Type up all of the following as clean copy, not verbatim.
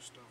Start.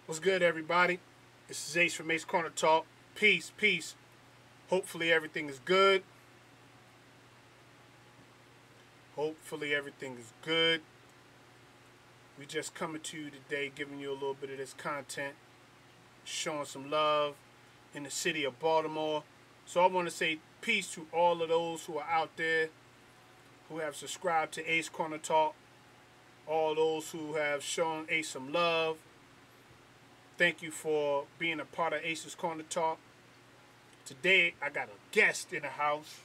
What's good, everybody? This is Ace from Ace Corner Talk. Peace, peace. Hopefully everything is good. Hopefully everything is good. We just coming to you today, giving you a little bit of this content, showing some love in the city of Baltimore. So I want to say peace to all of those who are out there who have subscribed to Ace Corner Talk. All those who have shown Ace some love. Thank you for being a part of Ace's Corner Talk. Today, I got a guest in the house.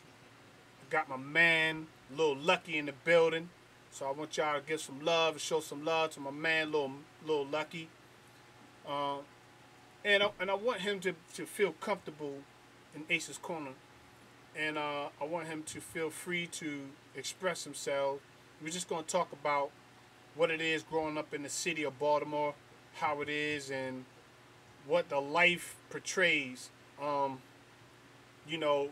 I got my man, Lil Lucky, in the building. So I want y'all to give some love and show some love to my man, Lil Lucky. And I want him to feel comfortable in Ace's Corner. And I want him to feel free to express himself. We're just going to talk about what it is growing up in the city of Baltimore, how it is, and what the life portrays. You know,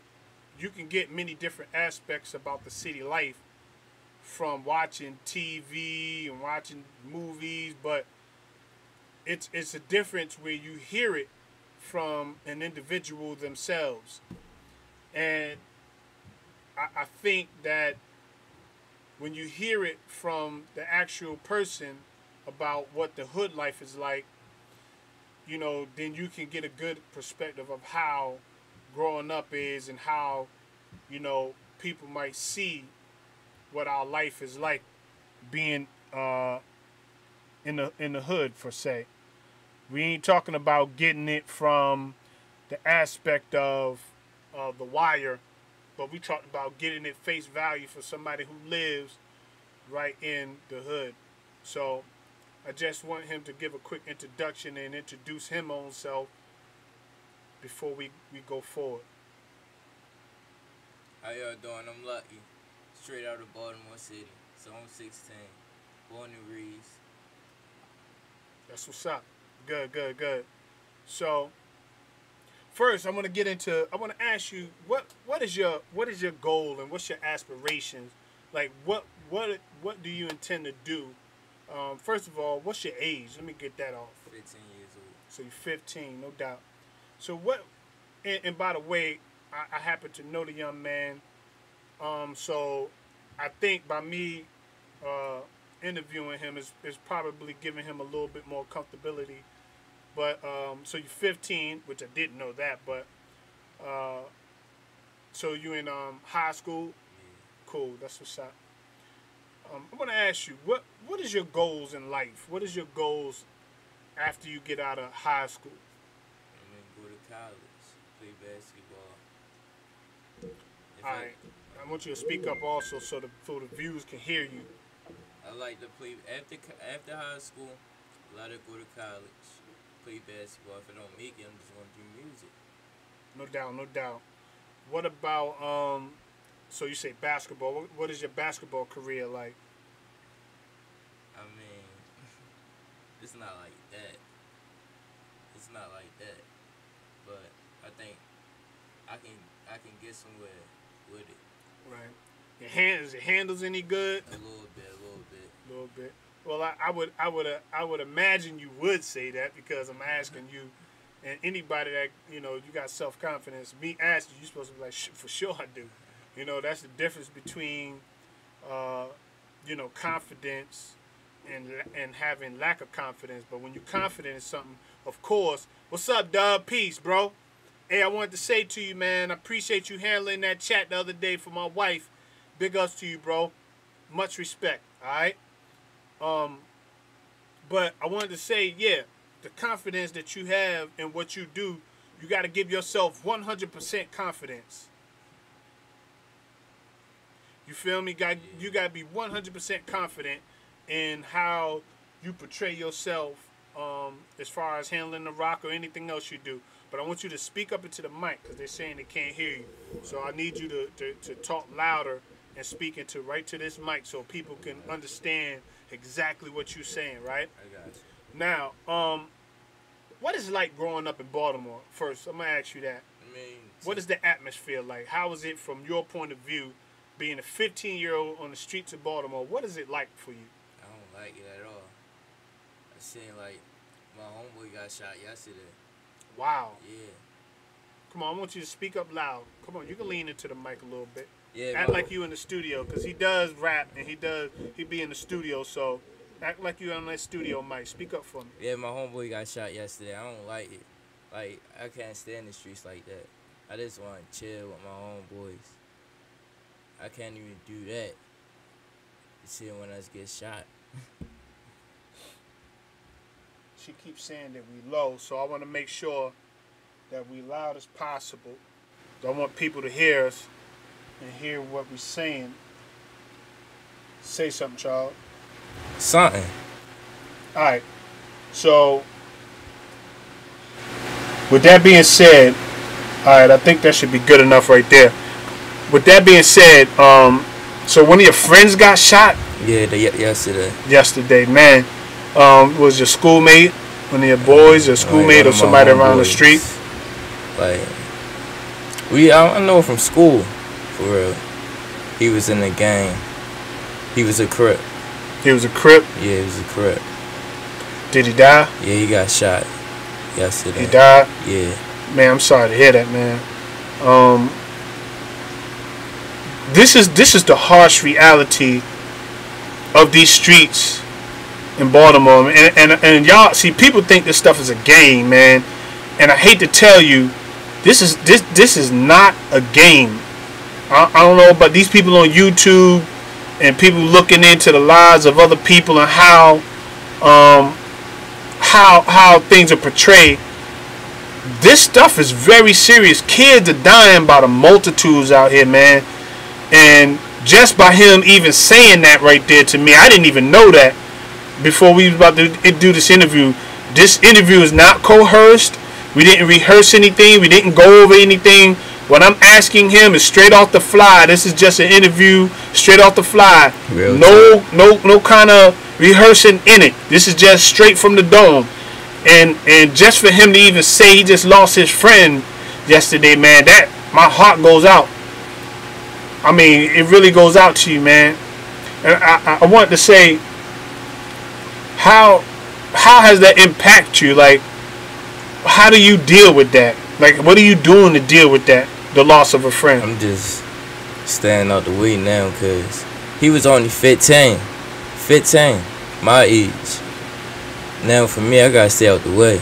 you can get many different aspects about the city life from watching TV and watching movies, but it's a difference where you hear it from an individual themselves. And I think that when you hear it from the actual person about what the hood life is like, you know, then you can get a good perspective of how growing up is and how, you know, people might see what our life is like being in the hood, for say. We ain't talking about getting it from the aspect of The Wire, but we talked about getting it face value for somebody who lives right in the hood. So I just want him to give a quick introduction and introduce him own self before we go forward. How y'all doing? I'm Lucky, straight out of Baltimore City. So I'm 16, born and raised. That's what's up. Good, good, good. So first, I want to ask you what is your goal and what's your aspirations? Like what do you intend to do? First of all, what's your age? Let me get that off. 15 years old. So you're 15, no doubt. So what? And by the way, I happen to know the young man. So I think by me interviewing him is probably giving him a little bit more comfortability. But so you're 15, which I didn't know that. But so you in high school? Cool. That's what's up. I want to ask you, what is your goals in life? What is your goals after you get out of high school? I'm gonna go to college, play basketball. All right. I want you to speak up also so the viewers can hear you. I like to play after high school. I like to go to college, play basketball. If I don't make it, I'm just gonna do music. No doubt, no doubt. What about so you say basketball? What is your basketball career like? I mean, it's not like that. It's not like that. But I think I can get somewhere with it. Right. Your handles any good? A little bit. A little bit. Well, I would imagine you would say that because I'm asking you, and anybody that you got self confidence. Me asking you, you're supposed to be like, for sure I do. That's the difference between, confidence and having lack of confidence. But when you're confident in something, of course. What's up, Dub? Peace, bro. Hey, I wanted to say to you, man, I appreciate you handling that chat the other day for my wife. Big ups to you, bro. Much respect, all right? But I wanted to say, yeah, the confidence that you have in what you do, you got to give yourself 100% confidence. You feel me? You got to be 100% confident in how you portray yourself as far as handling the rock or anything else you do. But I want you to speak up into the mic because they're saying they can't hear you. So I need you to talk louder and speak right to this mic so people can understand exactly what you're saying, right? I got you. Now, what is it like growing up in Baltimore? First, I'm going to ask you that. I mean, what is the atmosphere like? How is it from your point of view, being a 15-year-old on the streets of Baltimore? What is it like for you? I don't like it at all. I seen like my homeboy got shot yesterday. Wow. Yeah. Come on, I want you to speak up loud. Come on, you can lean into the mic a little bit. Yeah. Act like you in the studio, because he does rap and he be in the studio, so act like you on that studio mic. Speak up for me. Yeah, my homeboy got shot yesterday. I don't like it. Like, I can't stay in the streets like that. I just want to chill with my homeboys. I can't even do that. See when us get shot. She keeps saying that we low, so I want to make sure that we loud as possible. I want people to hear us and hear what we're saying. Say something, child. Something. All right. So, with that being said, all right, I think that should be good enough right there. With that being said, so one of your friends got shot? Yeah, yesterday. Yesterday, man. Was your schoolmate, one of your boys, or schoolmate, or somebody around the street? Like, I know from school, for real. He was in the gang. He was a Crip. He was a Crip? Yeah, he was a Crip. Did he die? Yeah, he got shot yesterday. He died? Yeah. Man, I'm sorry to hear that, man. This is the harsh reality of these streets in Baltimore, and y'all see, people think this stuff is a game, man. And I hate to tell you, this is not a game. I don't know about these people on YouTube and people looking into the lives of other people and how things are portrayed. This stuff is very serious. Kids are dying by the multitudes out here, man. And just by him even saying that right there to me, I didn't even know that before we was about to do this interview. This interview is not coerced. We didn't rehearse anything. We didn't go over anything. What I'm asking him is straight off the fly. This is just an interview straight off the fly. No kind of rehearsing in it. This is just straight from the dome. And just for him to even say he just lost his friend yesterday, man, that my heart goes out. I mean, it really goes out to you, man. And I want to say, how has that impacted you? Like, how do you deal with that? Like, what are you doing to deal with that? the loss of a friend? I'm just staying out the way now because he was only 15. 15, my age. Now for me, I gotta stay out the way.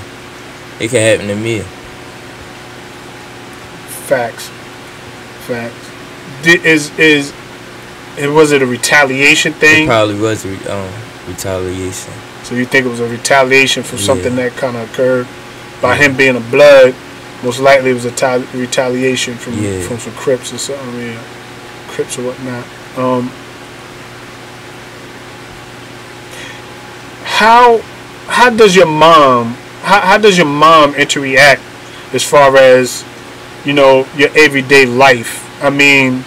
It can happen to me. Facts. Was it a retaliation thing? It probably was retaliation. So you think it was a retaliation for something that kind of occurred by him being a blood? Most likely it was a retaliation from some Crips or something. Yeah, Crips or whatnot. How does your mom interact as far as, you know, your everyday life? I mean,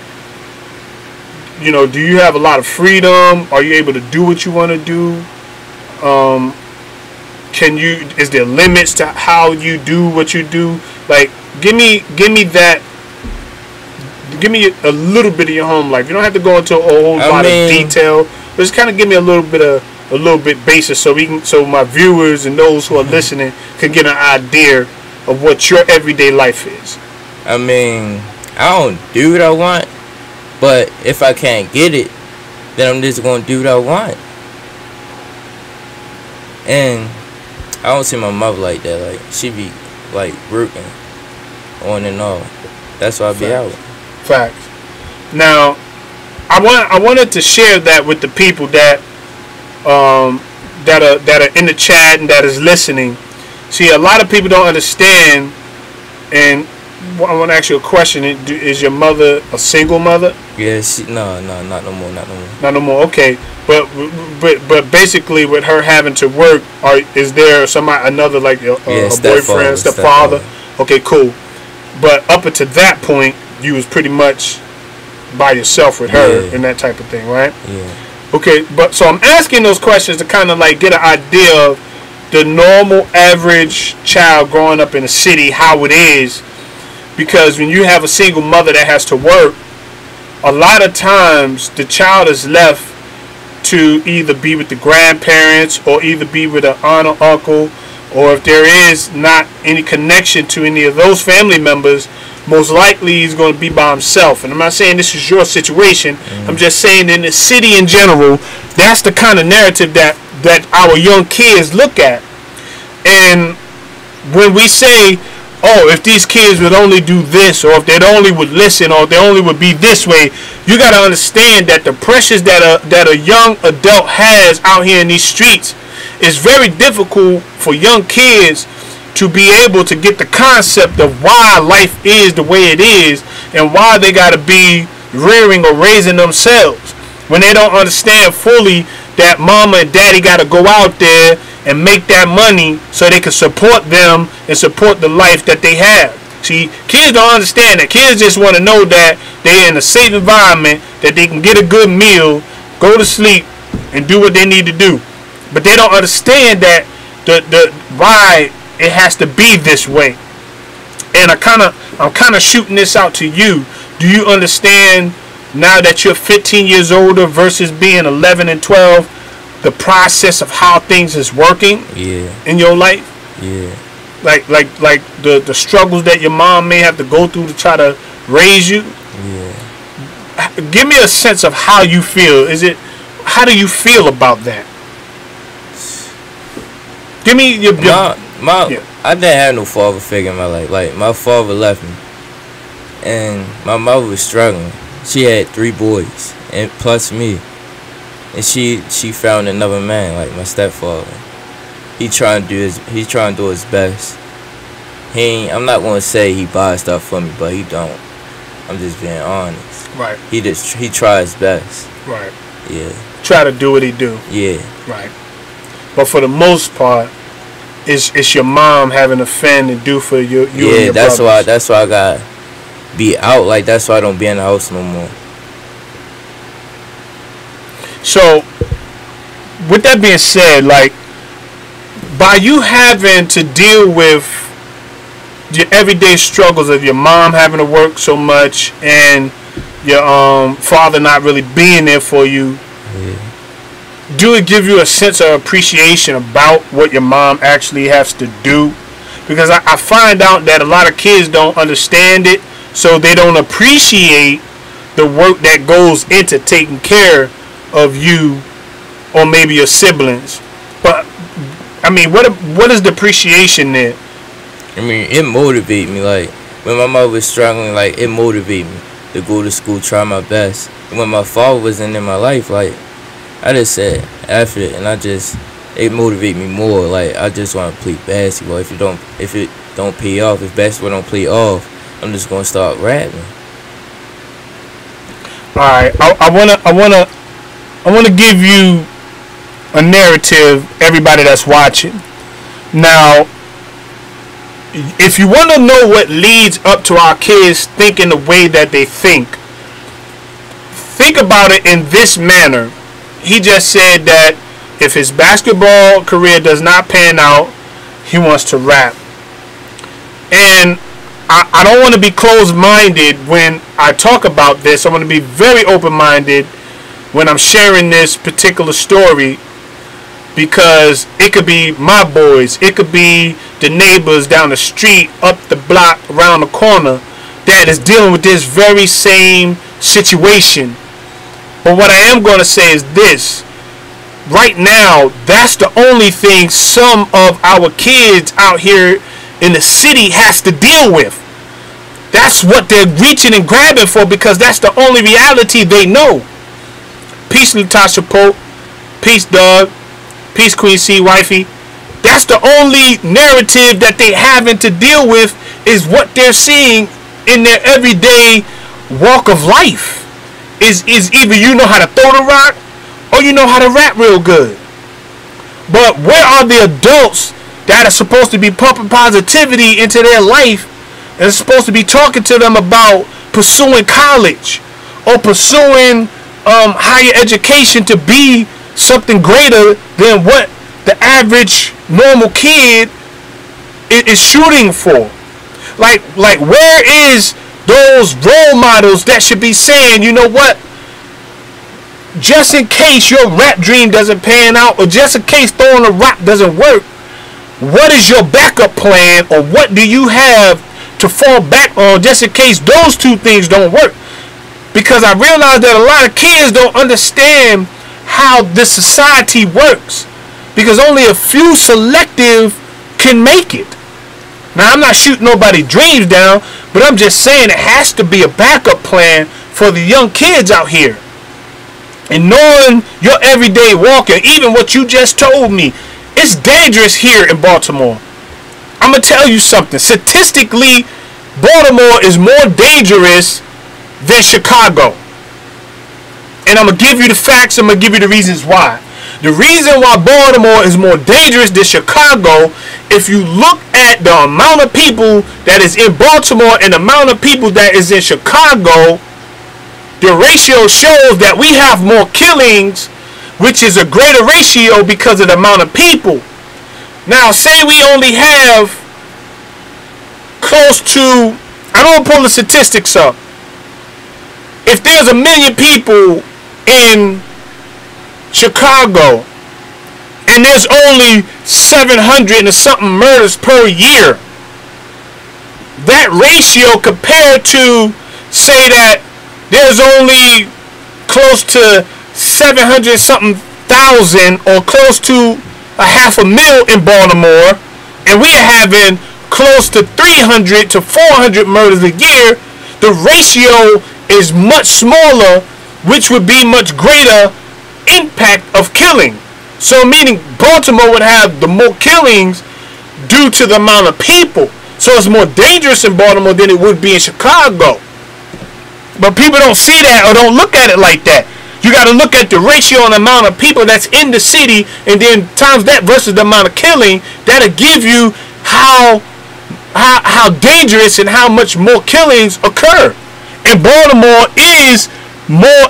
you know, do you have a lot of freedom? Are you able to do what you want to do? Is there limits to how you do what you do? Like, give me a little bit of your home life. You don't have to go into a whole lot of detail, but just kind of give me a little bit basis so my viewers and those who are listening can get an idea of what your everyday life is. I mean, I don't do what I want, but if I can't get it, then I'm just gonna do what I want. And I don't see my mother like that. Like, she be like working on and off. That's why I be out. Facts. Now, I wanted to share that with the people that are in the chat and that is listening. See, a lot of people don't understand, and I want to ask you a question. Is your mother a single mother? Yeah, no, not no more. Not no more. Okay, but basically, with her having to work, is there another like a boyfriend, stepfather? Okay, cool. But up until that point, you was pretty much by yourself with her and that type of thing, right? Yeah. Okay, but so I'm asking those questions to kind of like get an idea of the normal average child growing up in a city, how it is. Because when you have a single mother that has to work, a lot of times the child is left to either be with the grandparents or either be with an aunt or uncle, or if there is not any connection to any of those family members, most likely he's going to be by himself. And I'm not saying this is your situation. I'm just saying in the city in general, that's the kind of narrative that our young kids look at. And when we say, oh, if these kids would only do this, or if they only would listen, or if they only would be this way, you got to understand that the pressures that a young adult has out here in these streets is very difficult for young kids to be able to get the concept of why life is the way it is and why they got to be rearing or raising themselves when they don't understand fully that mama and daddy got to go out there and make that money so they can support them and support the life that they have. See, kids don't understand that. Kids just want to know that they're in a safe environment, that they can get a good meal, go to sleep, and do what they need to do. But they don't understand that the why it has to be this way. And I'm kind of shooting this out to you. Do you understand now that you're 15 years older versus being 11 and 12, the process of how things is working in your life? Yeah. Like the struggles that your mom may have to go through to try to raise you. Yeah. Give me a sense of how you feel. How do you feel about that? Give me your I didn't have no father figure in my life. Like, my father left me, and my mother was struggling. She had 3 boys, and plus me, and she found another man, like my stepfather. He's trying to do his best. I'm not gonna say he buys stuff for me, but he don't. I'm just being honest. Right. He tries his best. Right. Yeah. Try to do what he do. Yeah. Right. But for the most part, it's your mom having to fend and do for you and your that's brothers. That's why I gotta be out. Like, that's why I don't be in the house no more. So, with that being said, like, by you having to deal with your everyday struggles of your mom having to work so much and your father not really being there for you, do it give you a sense of appreciation about what your mom actually has to do? Because I find out that a lot of kids don't understand it, So they don't appreciate the work that goes into taking care of you or maybe your siblings. But I mean, what is the appreciation there? I mean, it motivated me. Like when my mother was struggling, like it motivated me to go to school, try my best. And when my father wasn't in my life, like I just said after it, and it motivated me more. Like I just want to play basketball. If it don't pay off, if basketball don't play off, I'm just gonna start rapping. All right, I wanna give you a narrative. Everybody that's watching now, if you want to know what leads up to our kids thinking the way that they think about it in this manner. He just said that if his basketball career does not pan out, he wants to rap. And I don't want to be closed-minded when I talk about this. I want to be very open-minded when I'm sharing this particular story, because it could be my boys, it could be the neighbors down the street, up the block, around the corner, that is dealing with this very same situation. But what I am going to say is this. Right now, that's the only thing some of our kids out here in the city has to deal with. That's what they're reaching and grabbing for, because that's the only reality they know. Peace, Natasha Pope. Peace, Doug. Peace, Queen C, wifey. That's the only narrative that they having to deal with, is what they're seeing in their everyday walk of life. Is either you know how to throw the rock or you know how to rap real good. But where are the adults that are supposed to be pumping positivity into their life and are supposed to be talking to them about pursuing college or pursuing higher education to be something greater than what the average normal kid is shooting for? Like where is those role models that should be saying, you know what, just in case your rap dream doesn't pan out, or just in case throwing a rock doesn't work, what is your backup plan, or what do you have to fall back on just in case those two things don't work? Because I realize that a lot of kids don't understand how this society works, because only a few selective can make it. Now, I'm not shooting nobody's dreams down, but I'm just saying it has to be a backup plan for the young kids out here. And knowing your everyday walker, even what you just told me, it's dangerous here in Baltimore. I'm going to tell you something. Statistically, Baltimore is more dangerous than Chicago. And I'm going to give you the facts. I'm going to give you the reasons why. The reason why Baltimore is more dangerous than Chicago, if you look at the amount of people that is in Baltimore and the amount of people that is in Chicago, the ratio shows that we have more killings, which is a greater ratio because of the amount of people. Now, say we only have close to, I don't pull the statistics up. If there's 1 million people in Chicago and there's only 700 and something murders per year, that ratio compared to, say that there's only close to 700 something thousand, or close to 500,000 in Baltimore, and we are having close to 300 to 400 murders a year, the ratio is much smaller, which would be much greater impact of killing. So meaning Baltimore would have the more killings due to the amount of people. So it's more dangerous in Baltimore than it would be in Chicago. But people don't see that or don't look at it like that. You got to look at the ratio and amount of people that's in the city, and then times that versus the amount of killing. That'll give you how dangerous and how much more killings occur. And Baltimore is more,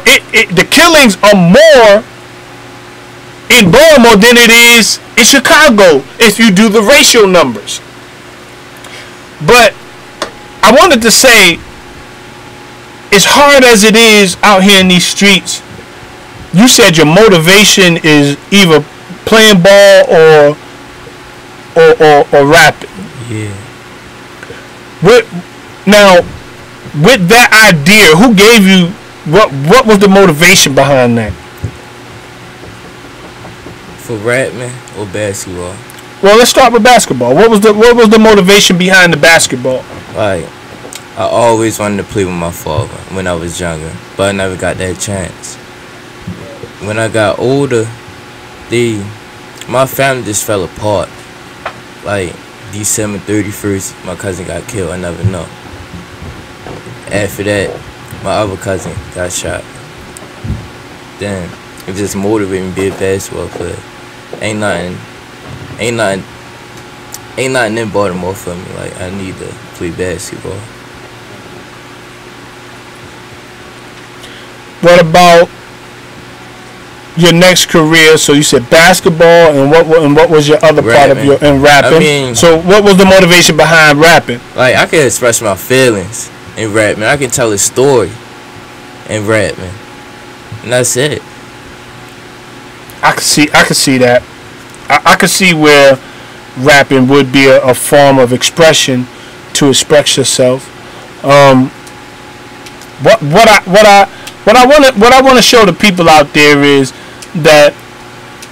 the killings are more in Baltimore than it is in Chicago if you do the racial numbers. But I wanted to say, as hard as it is out here in these streets, you said your motivation is either playing ball or rapping. Yeah. Now, with that idea, who gave you what was the motivation behind that? For rapping or basketball? Well, let's start with basketball. What was the motivation behind the basketball? Like, I always wanted to play with my father when I was younger, but I never got that chance. When I got older, my family just fell apart. Like, December 31st, my cousin got killed. I never know. After that, my other cousin got shot. Then it just motivated me to be a basketball player. Ain't nothing in Baltimore for me. Like, I need to play basketball. What about your next career? So you said basketball, and what was your other part of your rapping? I mean, so what was the motivation behind rapping? Like, I can express my feelings in rapping. I can tell a story in rapping, and that's it. I could see that. I could see where rapping would be a form of expression to express yourself. What I want to show the people out there is that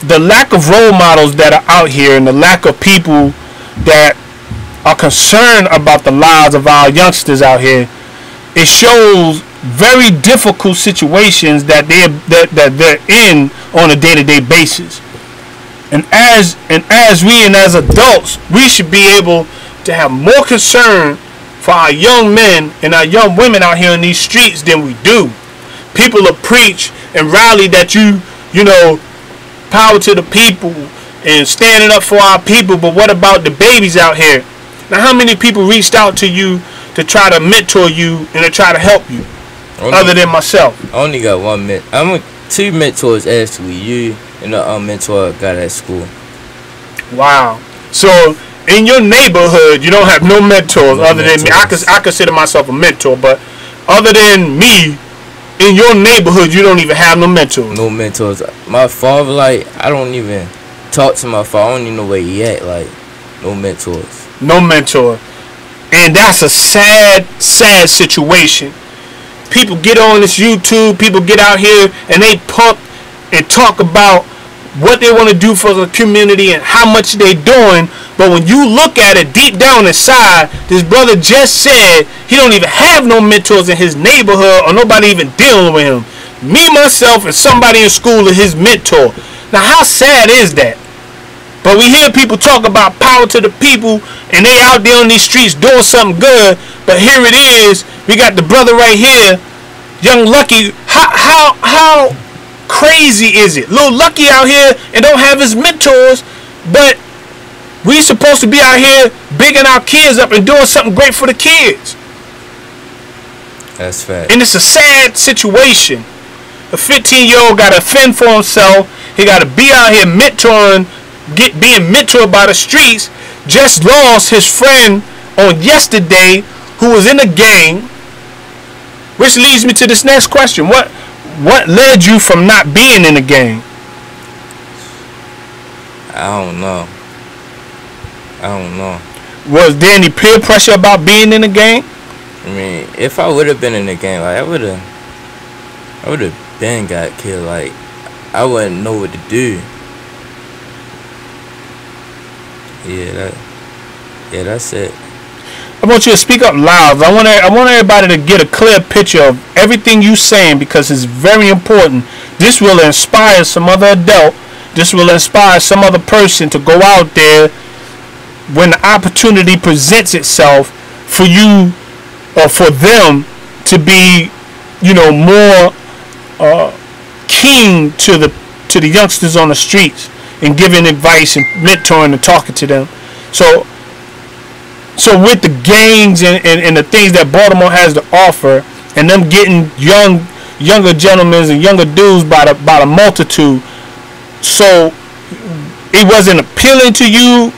the lack of role models that are out here and the lack of people that are concerned about the lives of our youngsters out here, it shows very difficult situations that they're in on a day-to-day basis. And as adults, we should be able to have more concern for our young men and our young women out here in these streets than we do. People will preach and rally that you know, power to the people and standing up for our people, but what about the babies out here? Now, how many people reached out to you to try to mentor you and to try to help you, other than myself? I only got one two mentors, actually. You and the mentor I got at school. Wow. So in your neighborhood, you don't have no mentors other than me. I consider myself a mentor, but other than me, in your neighborhood, you don't even have no mentors. No mentors. My father, like, I don't even talk to my father. I don't even know where he at. Like, no mentors. No mentor. And that's a sad, sad situation. People get on this YouTube, people get out here and they pump and talk about what they want to do for the community and how much they doing. But when you look at it deep down inside, this brother just said he don't even have no mentors in his neighborhood or nobody even dealing with him. Me, myself, and somebody in school is his mentor. Now, how sad is that? But we hear people talk about power to the people and they out there on these streets doing something good. But here it is. We got the brother right here, Young Lucky. How crazy is it? Lil Lucky out here and don't have his mentors, but we supposed to be out here bigging our kids up and doing something great for the kids. That's fact. And it's a sad situation. A 15-year-old got to fend for himself. He got to be out here mentoring, being mentored by the streets. Just lost his friend on yesterday who was in a gang. Which leads me to this next question. What led you from not being in a gang? I don't know. Was there any peer pressure about being in a gang? I mean, if I would have been in a gang, like, I would have been got killed. Like, I wouldn't know what to do. Yeah, that's it. I want you to speak up loud. I want everybody to get a clear picture of everything you're saying because it's very important. This will inspire some other adult. This will inspire some other person to go out there when the opportunity presents itself for you or for them to be, more keen to the youngsters on the streets and giving advice and mentoring and talking to them. So with the gangs and the things that Baltimore has to offer, and them getting younger gentlemen and younger dudes by the multitude, so it wasn't appealing to you.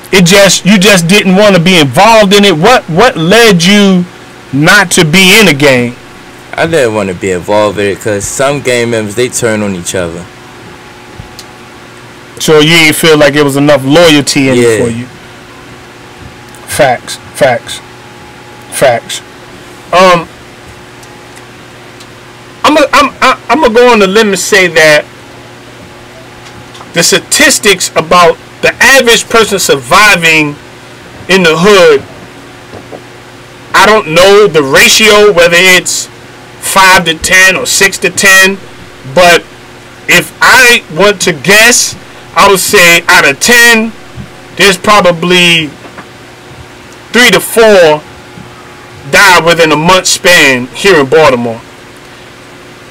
You just didn't want to be involved in it. What led you not to be in a gang? I didn't want to be involved in it because some gang members, they turn on each other. So you didn't feel like it was enough loyalty in it for you. Facts. Um, I'm gonna go on the limb and say that the statistics about the average person surviving in the hood, I don't know the ratio whether it's 5 to 10 or 6 to 10, but if I want to guess, I would say out of 10, there's probably 3 to 4 die within a month span here in Baltimore.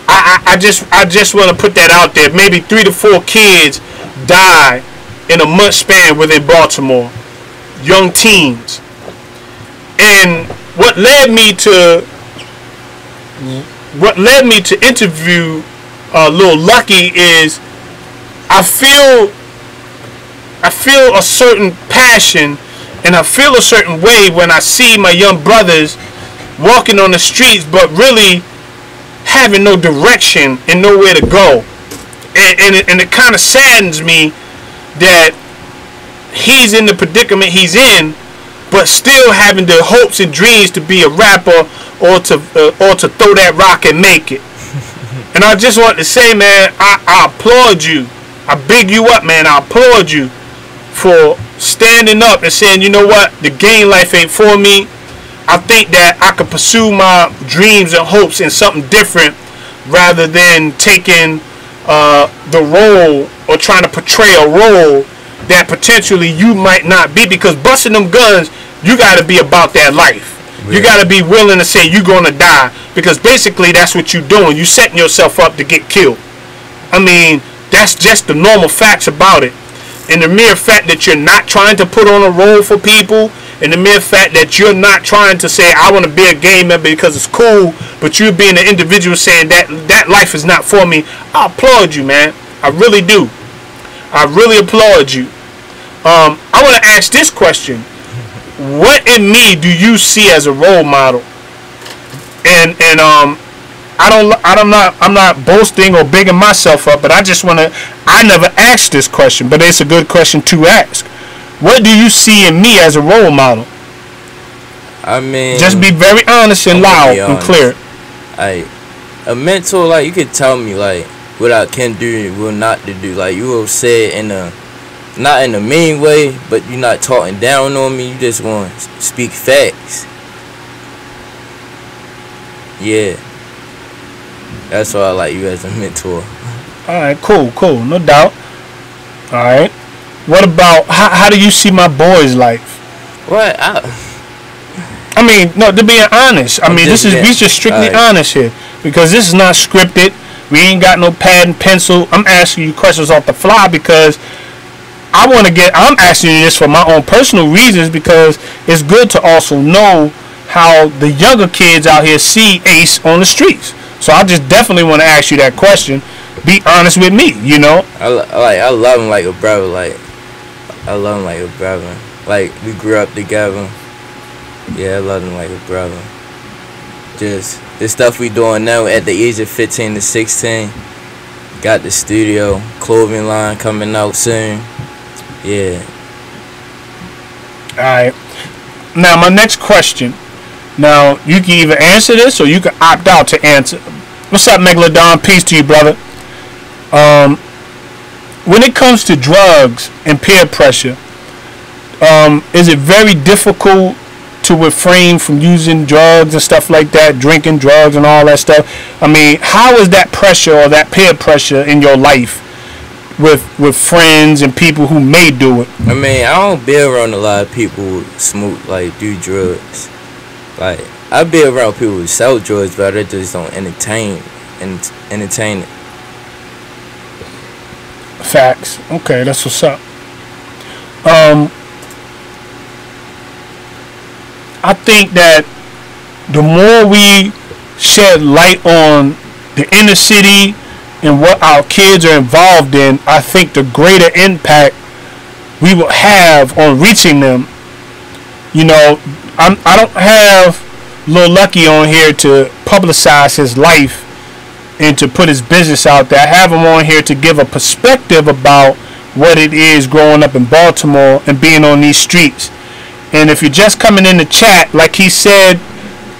I just want to put that out there. Maybe 3 to 4 kids die in a month span within Baltimore. Young teens. And what led me to interview Lil Lucky is I feel a certain passion and I feel a certain way when I see my young brothers walking on the streets but really having no direction and nowhere to go. And it kind of saddens me that he's in the predicament he's in, but still having the hopes and dreams to be a rapper or to throw that rock and make it. And I just want to say, man, I applaud you. I big you up, man. I applaud you for standing up and saying, you know what, the gang life ain't for me. I think that I could pursue my dreams and hopes in something different rather than taking the role or trying to portray a role that potentially you might not be, because busting them guns, you got to be about that life. Yeah. You got to be willing to say you're going to die, because basically that's what you're doing. You're setting yourself up to get killed. I mean, that's just the normal facts about it. And the mere fact that you're not trying to put on a role for people, and the mere fact that you're not trying to say, I want to be a gang member because it's cool, but you're being an individual saying that life is not for me, I applaud you, man. I really do. I really applaud you. I want to ask this question. What in me do you see as a role model? And I'm not boasting or bigging myself up, but I never asked this question, but it's a good question to ask. What do you see in me as a role model? I mean, just be very honest and loud and clear. Like a mentor, like you could tell me like what I can do and what not to do. Like you will say it in a not in a mean way, but you're not talking down on me. You just want to speak facts. Yeah, that's why I like you as a mentor. All right, cool, no doubt. All right. What about how do you see my boy's life? What? I mean, no, to be honest. I mean, we just strictly honest here, because this is not scripted. We ain't got no pad and pencil. I'm asking you questions off the fly because I'm asking you this for my own personal reasons, because it's good to also know how the younger kids out here see Ace on the streets. So I just definitely want to ask you that question. Be honest with me, you know. I love him like a brother. I love him like a brother. Like, we grew up together. Yeah, I love him like a brother. Just the stuff we doing now at the age of 15 to 16. Got the studio, clothing line coming out soon. Yeah. Alright. Now, my next question. Now, you can either answer this or you can opt out to answer. What's up, Megalodon? Peace to you, brother. When it comes to drugs and peer pressure, is it very difficult to refrain from using drugs and stuff like that, drinking drugs and all that stuff? I mean, how is that pressure or that peer pressure in your life with friends and people who may do it? I mean, I don't be around a lot of people who smoke, like, do drugs. Like, I be around people who sell drugs, but I just don't entertain it. Facts. Okay, that's what's up. I think that the more we shed light on the inner city and what our kids are involved in, I think the greater impact we will have on reaching them. You know, I don't have Lil Lucky on here to publicize his life and to put his business out there. I have him on here to give a perspective about what it is growing up in Baltimore and being on these streets. And if you're just coming in the chat, like he said,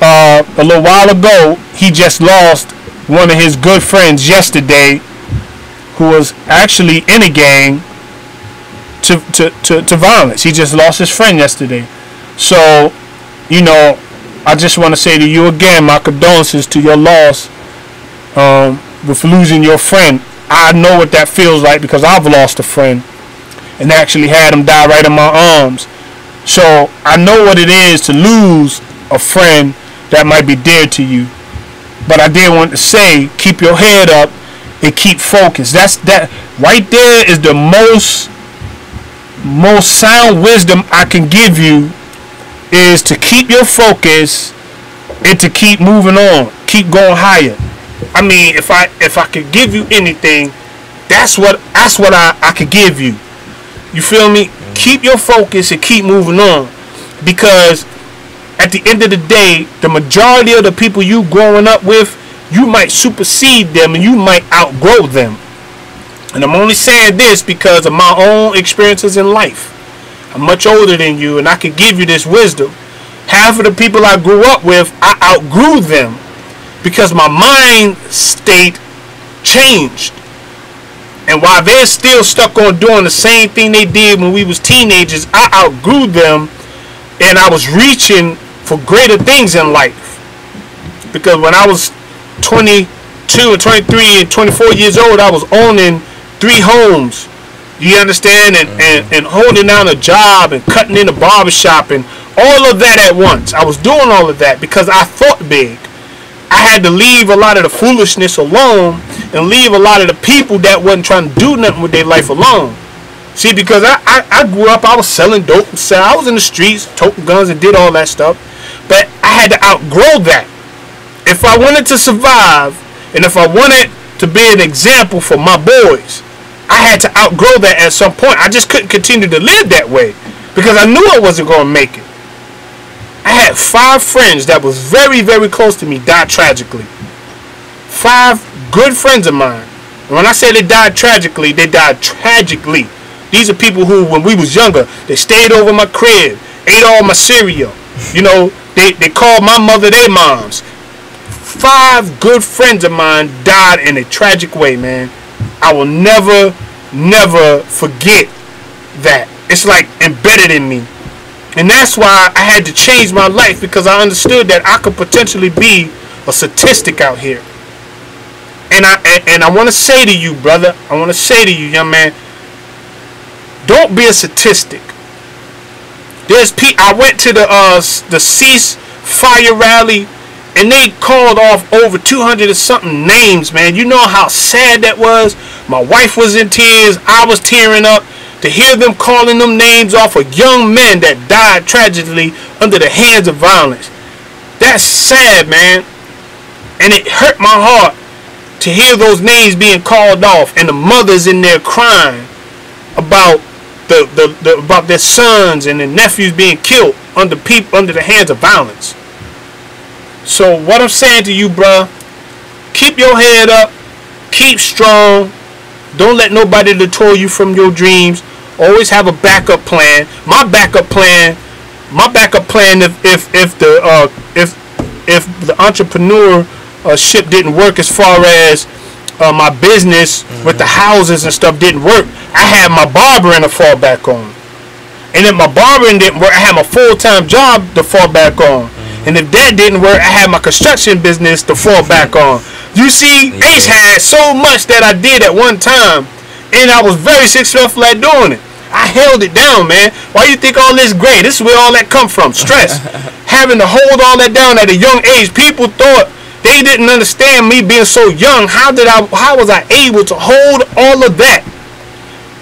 a little while ago, he just lost one of his good friends yesterday, who was actually in a gang, to violence. He just lost his friend yesterday. So, you know, I just want to say to you again, my condolences to your loss with losing your friend. I know what that feels like because I've lost a friend and actually had him die right in my arms. So I know what it is to lose a friend that might be dear to you. But I did want to say, keep your head up and keep focused. That right there is the most sound wisdom I can give you, is to keep your focus and to keep moving on, keep going higher. I mean, if I could give you anything, that's what I could give you. You feel me? Keep your focus and keep moving on, because at the end of the day, the majority of the people you growing up with, you might supersede them and you might outgrow them. And I'm only saying this because of my own experiences in life. I'm much older than you, and I can give you this wisdom. Half of the people I grew up with, I outgrew them because my mind state changed. And while they're still stuck on doing the same thing they did when we was teenagers, I outgrew them, and I was reaching for greater things in life. Because when I was 22 and 23 and 24 years old, I was owning 3 homes. You understand? And holding down a job and cutting in a barbershop and all of that at once. I was doing all of that because I thought big. I had to leave a lot of the foolishness alone and leave a lot of the people that wasn't trying to do nothing with their life alone. See, because I grew up, I was selling dope. I was in the streets, toting guns and did all that stuff. But I had to outgrow that. If I wanted to survive and if I wanted to be an example for my boys, I had to outgrow that at some point. I just couldn't continue to live that way because I knew I wasn't going to make it. I had 5 friends that was very, very close to me die tragically. 5 good friends of mine. And when I say they died tragically, they died tragically. These are people who, when we was younger, they stayed over my crib, ate all my cereal. You know, they called my mother their moms. 5 good friends of mine died in a tragic way, man. I will never, never forget that. It's like embedded in me. And that's why I had to change my life, because I understood that I could potentially be a statistic out here. And I want to say to you, brother, I want to say to you, young man, don't be a statistic. I went to the Cease Fire rally, and they called off over 200 and something names, man. You know how sad that was? My wife was in tears. I was tearing up to hear them calling them names off of young men that died tragically under the hands of violence. That's sad, man. And it hurt my heart to hear those names being called off and the mothers in there crying about about their sons and their nephews being killed under the hands of violence. So what I'm saying to you, bruh, keep your head up, keep strong. Don't let nobody detour you from your dreams. Always have a backup plan. My backup plan, if the entrepreneurship didn't work as far as my business with the houses and stuff didn't work, I had my barbering to fall back on. And if my barbering didn't work, I had my full-time job to fall back on. And if that didn't work, I had my construction business to fall back on. You see, Ace had so much that I did at one time, and I was very successful at doing it. I held it down, man. Why you think all this great? This is where all that come from. Stress. Having to hold all that down at a young age. People thought they didn't understand me being so young. How was I able to hold all of that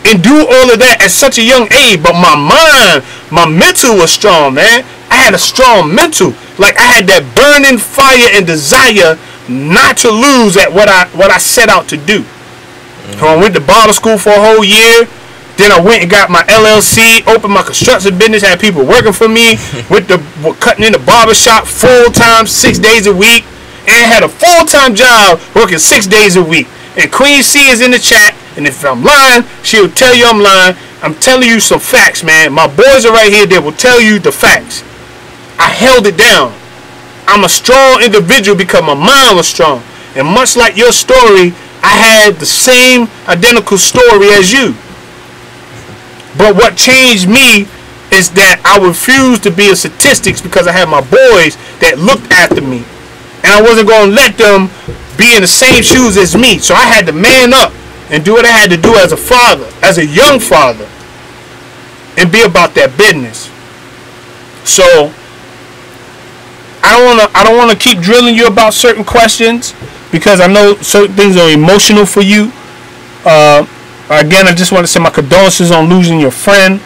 and do all of that at such a young age? But my mind, my mental was strong, man. I had a strong mental. Like I had that burning fire and desire not to lose at what I set out to do. So I went to barber school for a whole year. Then I went and got my LLC, opened my construction business, had people working for me, cutting in the barbershop full-time, 6 days a week, and had a full-time job working 6 days a week. And Queen C is in the chat, and if I'm lying, she'll tell you I'm lying. I'm telling you some facts, man. My boys are right here. They will tell you the facts. I held it down. I'm a strong individual because my mind was strong. And much like your story, I had the same identical story as you. But what changed me is that I refused to be a statistics because I had my boys that looked after me. And I wasn't going to let them be in the same shoes as me. So I had to man up and do what I had to do as a father, as a young father, and be about that business. So I don't want to keep drilling you about certain questions because I know certain things are emotional for you. Again, I just want to say my condolences on losing your friend.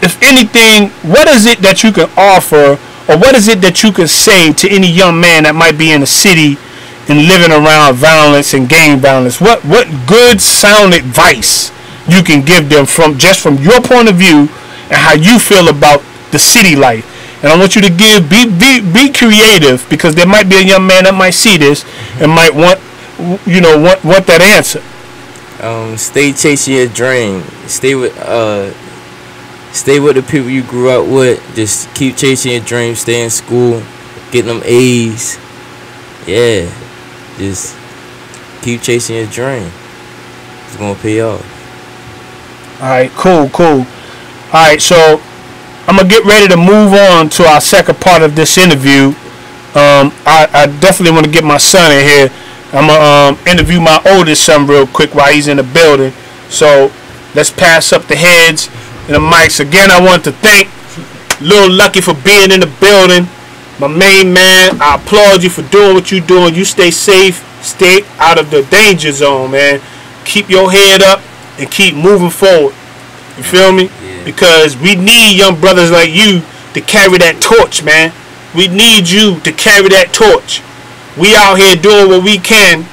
If anything, what is it that you can offer, or what is it that you can say to any young man that might be in the city and living around violence and gang violence? What good sound advice you can give them from your point of view and how you feel about the city life? And I want you to be creative, because there might be a young man that might see this and might want that answer. Stay chasing your dream. Stay with the people you grew up with. Just keep chasing your dreams. Stay in school, get them A's. Yeah, just keep chasing your dream. It's gonna pay off. All right, cool. All right, so I'm gonna get ready to move on to our second part of this interview. I definitely want to get my son in here. I'm gonna interview my oldest son real quick while he's in the building. So let's pass up the heads and the mics. Again, I want to thank Lil Lucky for being in the building. My main man, I applaud you for doing what you're doing. You stay safe, stay out of the danger zone, man. Keep your head up and keep moving forward. You feel me? Yeah. Because we need young brothers like you to carry that torch, man. We need you to carry that torch. We out here doing what we can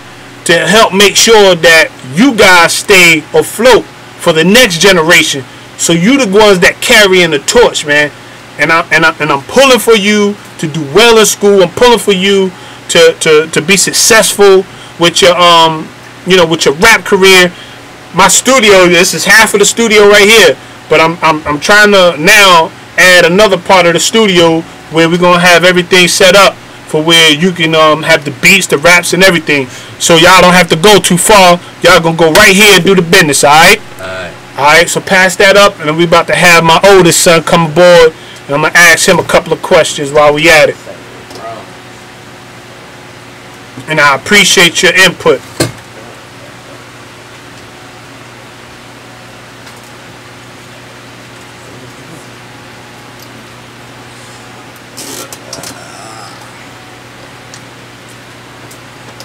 to help make sure that you guys stay afloat for the next generation. So you the ones that carrying the torch, man. And I'm pulling for you to do well in school. I'm pulling for you to be successful with your with your rap career. My studio, this is half of the studio right here, but I'm trying to now add another part of the studio where we're gonna have everything set up for where you can have the beats, the raps, and everything. So y'all don't have to go too far. Y'all gonna go right here and do the business. Alright? Alright, so pass that up, and then we about to have my oldest son come aboard, and I'm gonna ask him a couple of questions while we at it. And I appreciate your input.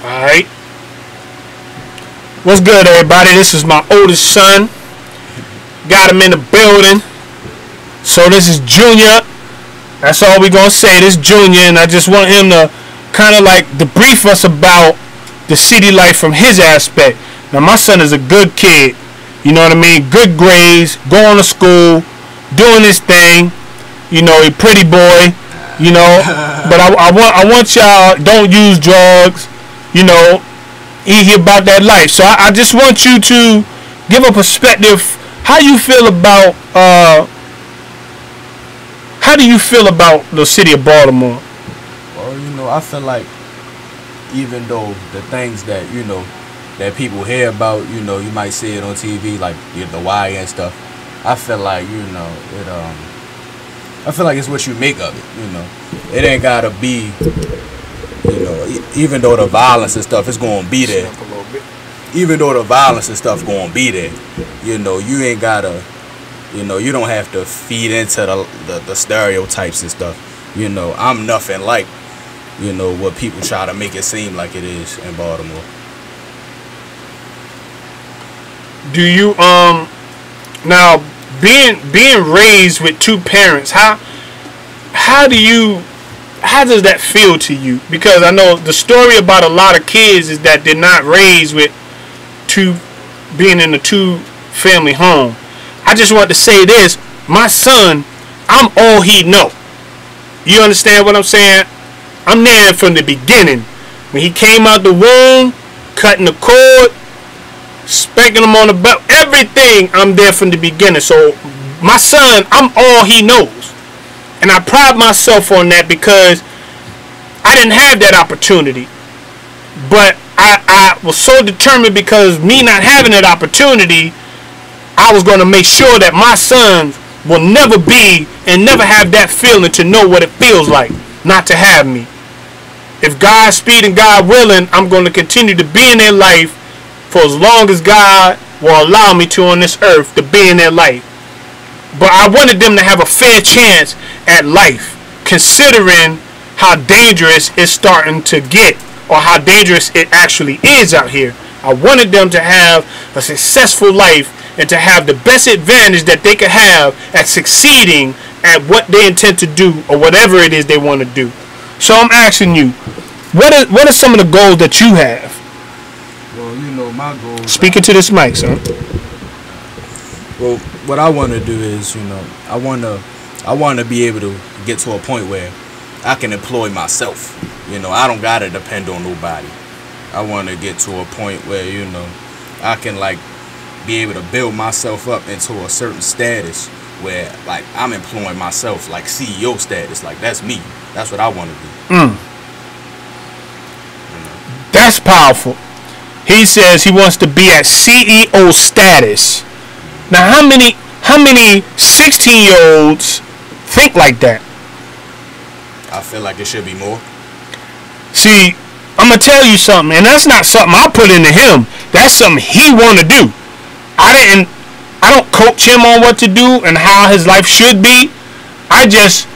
Alright. What's good, everybody? This is my oldest son. Got him in the building. So this is Junior. That's all we gonna say. This Junior, and I just want him to kind of like debrief us about the city life from his aspect. Now, my son is a good kid. You know what I mean? Good grades, going to school, doing his thing. You know, a pretty boy. You know, but I want y'all, don't use drugs. You know, he about that life. So I just want you to give a perspective. How you feel about how do you feel about the city of Baltimore? Well, I feel like even though the things that that people hear about, you might see it on TV, like the wire and stuff. I feel like it. I feel like it's what you make of it. It ain't gotta be. Even though the violence and stuff is gonna be there. Even though the violence and stuff gonna be there, you ain't gotta, you don't have to feed into the stereotypes and stuff. I'm nothing like, what people try to make it seem like it is in Baltimore. Do you now being raised with two parents, how does that feel to you? Because I know the story about a lot of kids is that they're not raised with being in a two-family home. I just want to say this. My son, I'm all he know. You understand what I'm saying? I'm there from the beginning. When he came out the womb, cutting the cord, spanking him on the butt, everything, I'm there from the beginning. So my son, I'm all he knows. And I pride myself on that because I didn't have that opportunity. But I was so determined, because me not having that opportunity, I was going to make sure that my sons will never be and never have that feeling to know what it feels like not to have me. If God's speed and God willing, I'm going to continue to be in their life for as long as God will allow me to on this earth to be in their life. But I wanted them to have a fair chance at life, considering how dangerous it's starting to get, or how dangerous it actually is out here. I wanted them to have a successful life and to have the best advantage that they could have at succeeding at what they intend to do, or whatever it is they want to do. So I'm asking you, what are some of the goals that you have? Well, you know, my goals. Speaking to this mic, son. Well, what I want to do is, you know, I want to be able to get to a point where I can employ myself. You know, I don't gotta depend on nobody. I want to get to a point where, you know, I can like be able to build myself up into a certain status where like I'm employing myself, like CEO status. Like that's me. That's what I want to do. That's powerful. He says he wants to be at CEO status. Now, how many 16-year-olds think like that? I feel like it should be more. See, I'm gonna tell you something, and that's not something I put into him. That's something he want to do. I don't coach him on what to do and how his life should be. I just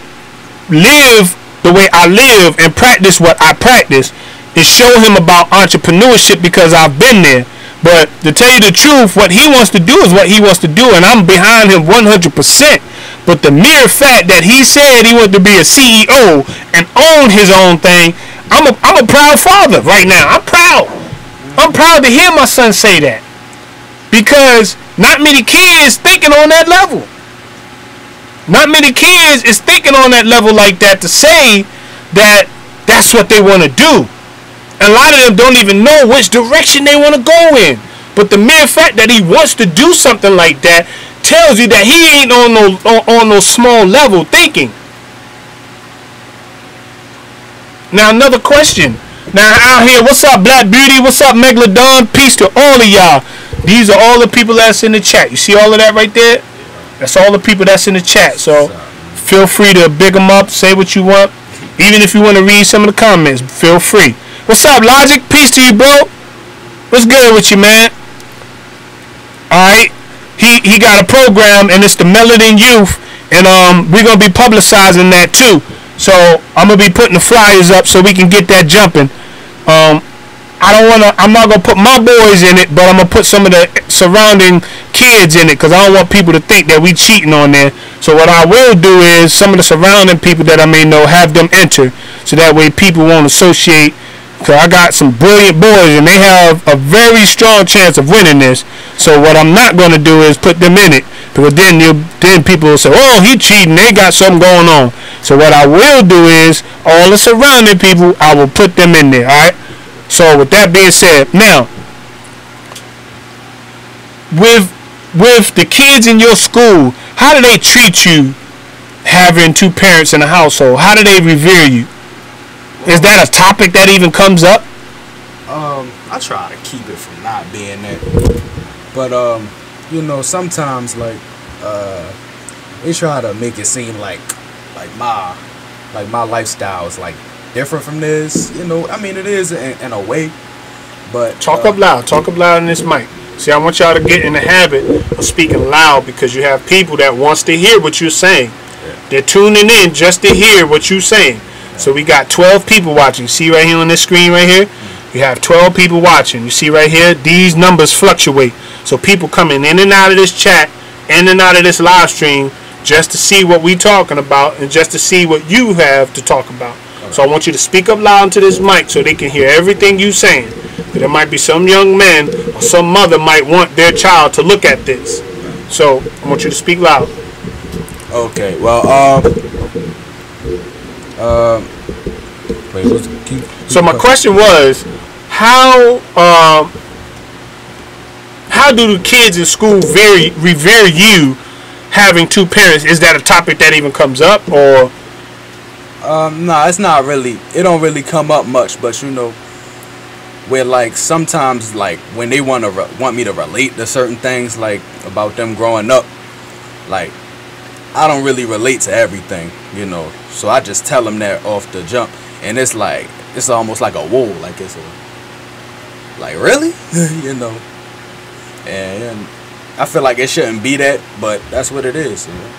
live the way I live and practice what I practice, and show him about entrepreneurship because I've been there. But to tell you the truth, what he wants to do is what he wants to do, and I'm behind him 100%. But the mere fact that he said he wanted to be a CEO and own his own thing, I'm a proud father right now. I'm proud. I'm proud to hear my son say that, because not many kids thinking on that level. Not many kids is thinking on that level like that to say that that's what they want to do. And a lot of them don't even know which direction they want to go in. But the mere fact that he wants to do something like that tells you that he ain't on no small level thinking. Now another question. Now out here, what's up Black Beauty? What's up Megalodon? Peace to all of y'all. These are all the people that's in the chat. You see all of that right there? That's all the people that's in the chat. So feel free to big them up, say what you want. Even if you want to read some of the comments, feel free. What's up, Logic? Peace to you, bro. What's good with you, man? Alright. He got a program, and it's the Melanin Youth. And we're going to be publicizing that, too. So, I'm going to be putting the flyers up so we can get that jumping. I'm not going to put my boys in it, but I'm going to put some of the surrounding kids in it, because I don't want people to think that we cheating on there. So, what I will do is, some of the surrounding people that I may know, have them enter. So that way people won't associate. Because I got some brilliant boys, and they have a very strong chance of winning this. So what I'm not going to do is put them in it, because then people will say, oh, he cheating, they got something going on. So what I will do is, all the surrounding people, I will put them in there, alright? So with that being said, now, with the kids in your school, how do they treat you having two parents in the household? How do they revere you? Is that a topic that even comes up? I try to keep it from not being that. But you know, sometimes like they try to make it seem like my lifestyle is like different from this. You know, I mean it is in a way. But talk up loud in this mic. See, I want y'all to get in the habit of speaking loud, because you have people that wants to hear what you're saying. Yeah. They're tuning in just to hear what you're saying. So we got 12 people watching. See right here on this screen right here? You have 12 people watching. You see right here? These numbers fluctuate. So people coming in and out of this chat, in and out of this live stream, just to see what we talking about and just to see what you have to talk about. So I want you to speak up loud into this mic so they can hear everything you saying. There might be some young man or some mother might want their child to look at this. So I want you to speak loud. Okay, well, so my question was, how do the kids in school revere you having two parents? Is that a topic that even comes up, or Nah, it's not really. It don't really come up much, but you know, where like sometimes like when they want me to relate to certain things like about them growing up, like I don't really relate to everything, you know. So I just tell them that off the jump, and it's like it's almost like a whoa, like it's a like really, you know. And I feel like it shouldn't be that, but that's what it is. You know?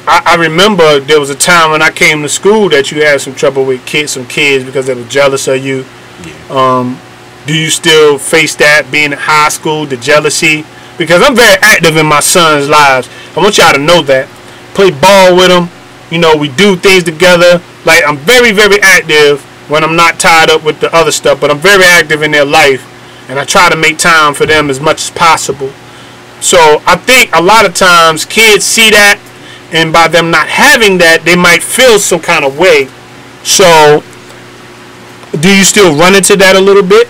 I remember there was a time when I came to school that you had some trouble with some kids because they were jealous of you. Yeah. Do you still face that being in high school, the jealousy? Because I'm very active in my son's lives. I want y'all to know that. Play ball with them. You know, we do things together. Like, I'm very, very active when I'm not tied up with the other stuff, but I'm very active in their life, and I try to make time for them as much as possible. So I think a lot of times kids see that, and by them not having that, they might feel some kind of way. So, do you still run into that a little bit?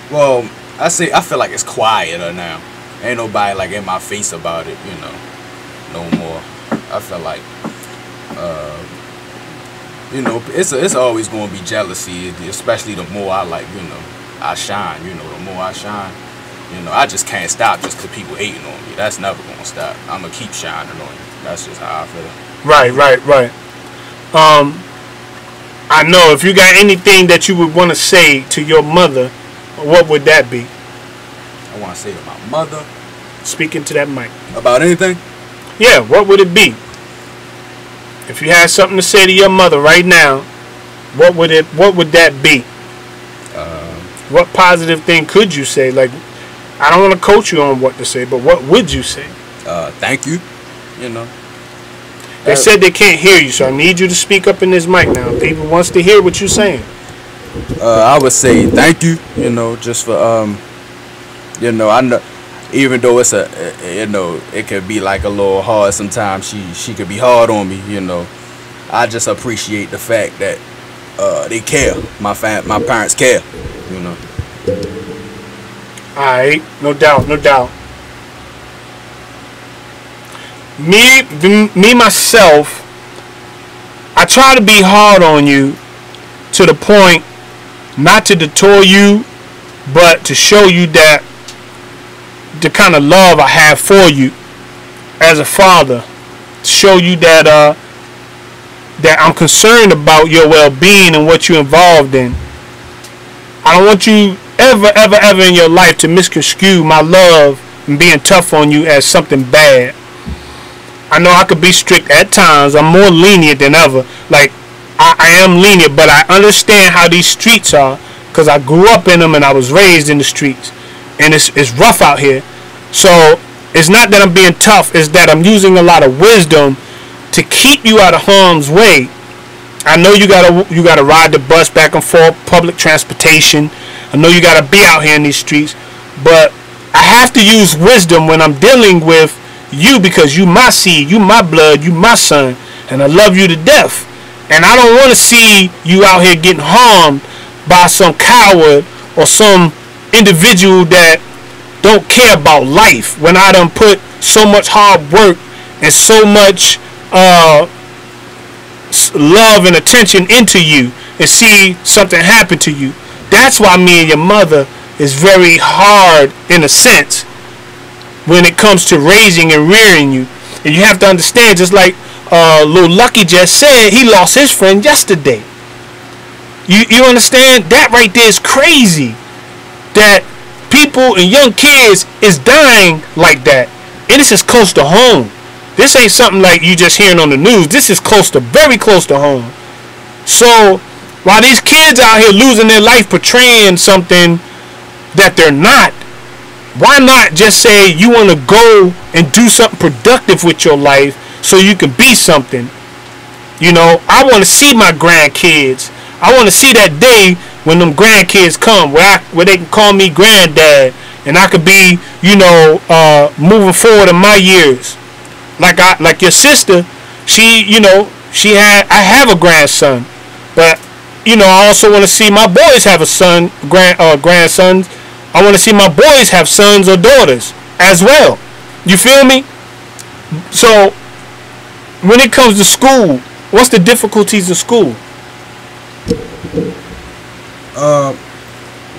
Well, I feel like it's quieter now. Ain't nobody like in my face about it, you know, no more. I feel like, you know, it's always gonna be jealousy, especially the more I like, you know, I shine. You know, the more I shine, you know, I just can't stop just because people hating on me. That's never gonna stop. I'm gonna keep shining on you. That's just how I feel. Right. I know if you got anything that you would want to say to your mother, what would that be? I want to say to my mother. Speaking to that mic. About anything? Yeah, what would it be? If you had something to say to your mother right now, what would that be? What positive thing could you say? Like, I don't want to coach you on what to say, but what would you say? Thank you. You know. They said they can't hear you, so I need you to speak up in this mic now. People wants to hear what you're saying. I would say thank you. You know, just for you know, I know, even though it's you know, it could be like a little hard sometimes. She could be hard on me. You know, I just appreciate the fact that they care. My parents care. You know. Alright, no doubt. Me myself, I try to be hard on you to the point not to detour you, but to show you that the kind of love I have for you as a father, to show you that that I'm concerned about your well-being and what you're involved in. I don't want you ever in your life to misconstrue my love and being tough on you as something bad. I know I could be strict at times. I'm more lenient than ever. Like, I am lenient, but I understand how these streets are because I grew up in them and I was raised in the streets. And it's rough out here. So, it's not that I'm being tough. It's that I'm using a lot of wisdom to keep you out of harm's way. I know you gotta ride the bus back and forth, public transportation. I know you gotta be out here in these streets. But I have to use wisdom when I'm dealing with you because you my seed, you my blood, you my son, and I love you to death. And I don't want to see you out here getting harmed by some coward or some individual that don't care about life when I done put so much hard work and so much love and attention into you and see something happen to you. That's why me and your mother is very hard in a sense when it comes to raising and rearing you. And you have to understand, just like Lil Lucky just said, he lost his friend yesterday. You understand? That right there is crazy. That people and young kids is dying like that. And this is close to home. This ain't something like you just hearing on the news. This is very close to home. So, while these kids out here losing their life portraying something that they're not, why not just say you want to go and do something productive with your life so you can be something? You know, I want to see my grandkids. I want to see that day when them grandkids come where they can call me granddad and I could be, you know, moving forward in my years. Like your sister, I have a grandson, but you know, I also want to see my boys have grandsons. I want to see my boys have sons or daughters as well. You feel me? So when it comes to school, what's the difficulties of school?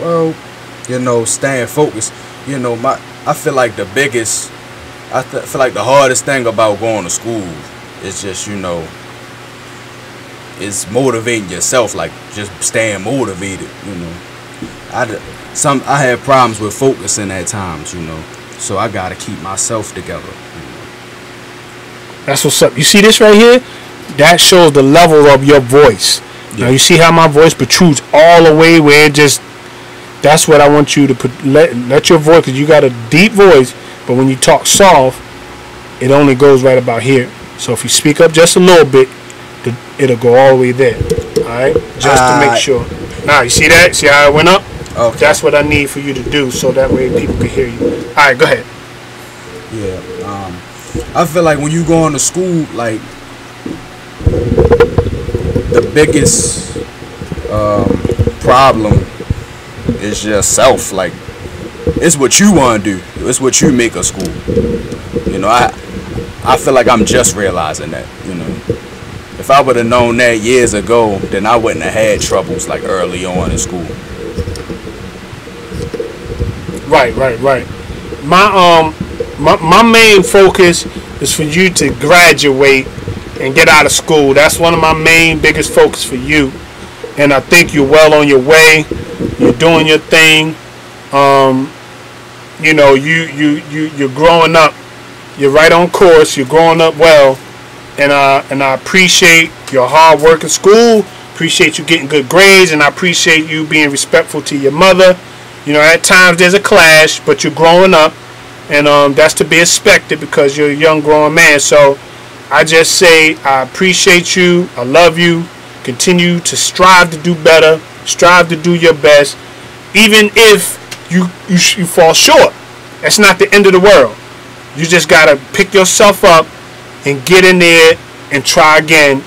Well, staying focused. I feel like the biggest, feel like the hardest thing about going to school is just, is motivating yourself, like just staying motivated. I had problems with focusing at times, so I gotta keep myself together. That's what's up. You see this right here? That shows the level of your voice. Yeah. Now you see how my voice protrudes all the way where it just. That's what I want you to put. Let your voice, because you got a deep voice, but when you talk soft, it only goes right about here. So if you speak up just a little bit, it'll go all the way there. All right, just to make sure. Now you see that? See how it went up? Okay. That's what I need for you to do, so that way people can hear you. All right, go ahead. Yeah. I feel like when you go into school, like the biggest problem is yourself. Like, it's what you want to do. It's what you make of school. I feel like I'm just realizing that. If I would have known that years ago, then I wouldn't have had troubles like early on in school. Right. My main focus is for you to graduate and get out of school. That's one of my biggest focus for you. And I think you're well on your way. You're doing your thing. You're growing up. You're right on course. You're growing up well. And I appreciate your hard work in school. Appreciate you getting good grades, and I appreciate you being respectful to your mother. At times there's a clash, but you're growing up, and that's to be expected because you're a young, growing man. So I just say I appreciate you. I love you. Continue to strive to do better. Strive to do your best. Even if you fall short, that's not the end of the world. You just got to pick yourself up and get in there and try again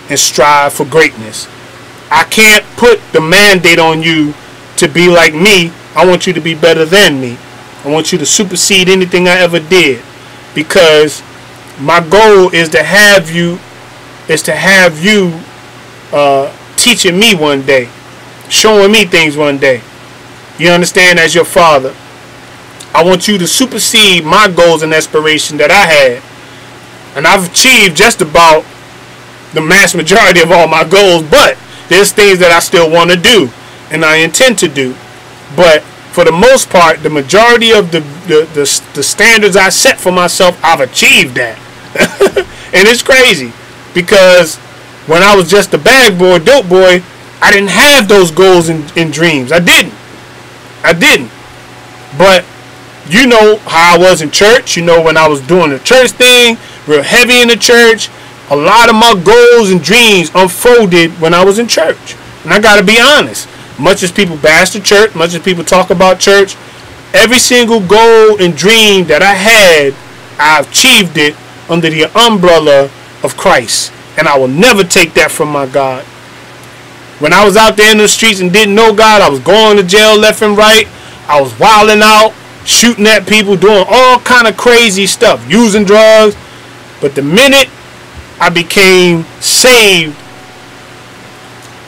and strive for greatness. I can't put the mandate on you to be like me. I want you to be better than me. I want you to supersede anything I ever did, because my goal is to have you teaching me one day, showing me things one day. You understand? As your father, I want you to supersede my goals and aspiration that I had. And I've achieved just about the mass majority of all my goals, but there's things that I still want to do and I intend to do. But for the most part, the majority of the standards I set for myself, I've achieved that. And it's crazy, because when I was just a bag boy, dope boy, I didn't have those goals and dreams. I didn't. But you know how I was in church. When I was doing the church thing, real heavy in the church, a lot of my goals and dreams unfolded when I was in church. And I got to be honest. Much as people bash the church, much as people talk about church, every single goal and dream that I had, I achieved it under the umbrella of Christ. And I will never take that from my God. When I was out there in the streets and didn't know God, I was going to jail left and right. I was wilding out, shooting at people, doing all kind of crazy stuff, using drugs. But the minute I became saved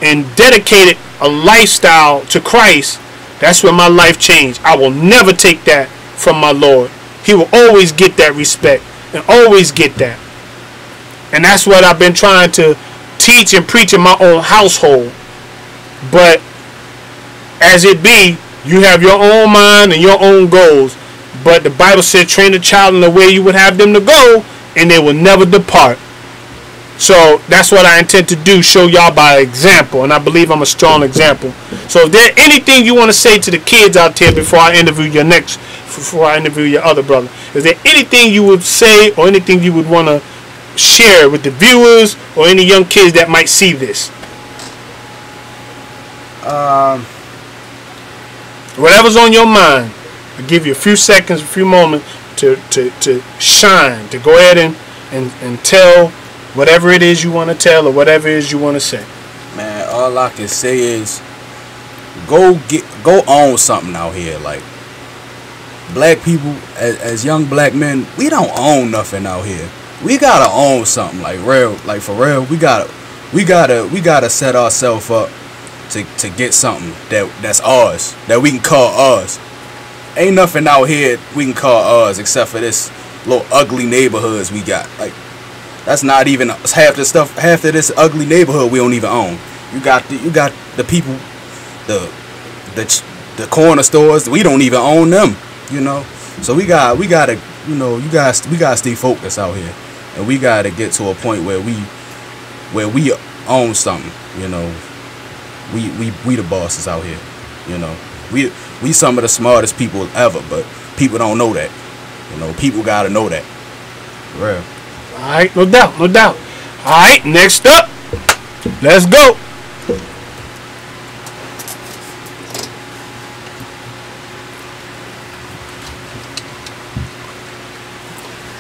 and dedicated a lifestyle to Christ, that's when my life changed. I will never take that from my Lord. He will always get that respect and always get that. And that's what I've been trying to teach and preach in my own household. But as it be, you have your own mind and your own goals. But the Bible said, train a child in the way you would have them to go, and they will never depart. So that's what I intend to do, show y'all by example. And I believe I'm a strong example. So if there's anything you want to say to the kids out there before I interview your other brother, is there anything you would say or anything you would want to share with the viewers or any young kids that might see this? Whatever's on your mind, I'll give you a few seconds, a few moments to shine, to go ahead and tell whatever it is you want to tell or whatever it is you want to say. Man, all I can say is go own something out here. Like, black people, as young black men, we don't own nothing out here. we gotta own something, like real, like for real. We gotta set ourselves up to get something that's ours, that we can call ours. Ain't nothing out here we can call ours except for this little ugly neighborhoods we got. Like, that's not even half the stuff. Half of this ugly neighborhood we don't even own. You got the people, the corner stores. We don't even own them. You know. So we gotta we gotta stay focused out here, and we gotta get to a point where we own something. You know. We the bosses out here. You know. We some of the smartest people ever, but people don't know that. You know. People gotta know that. For real. All right, no doubt. All right, next up, let's go.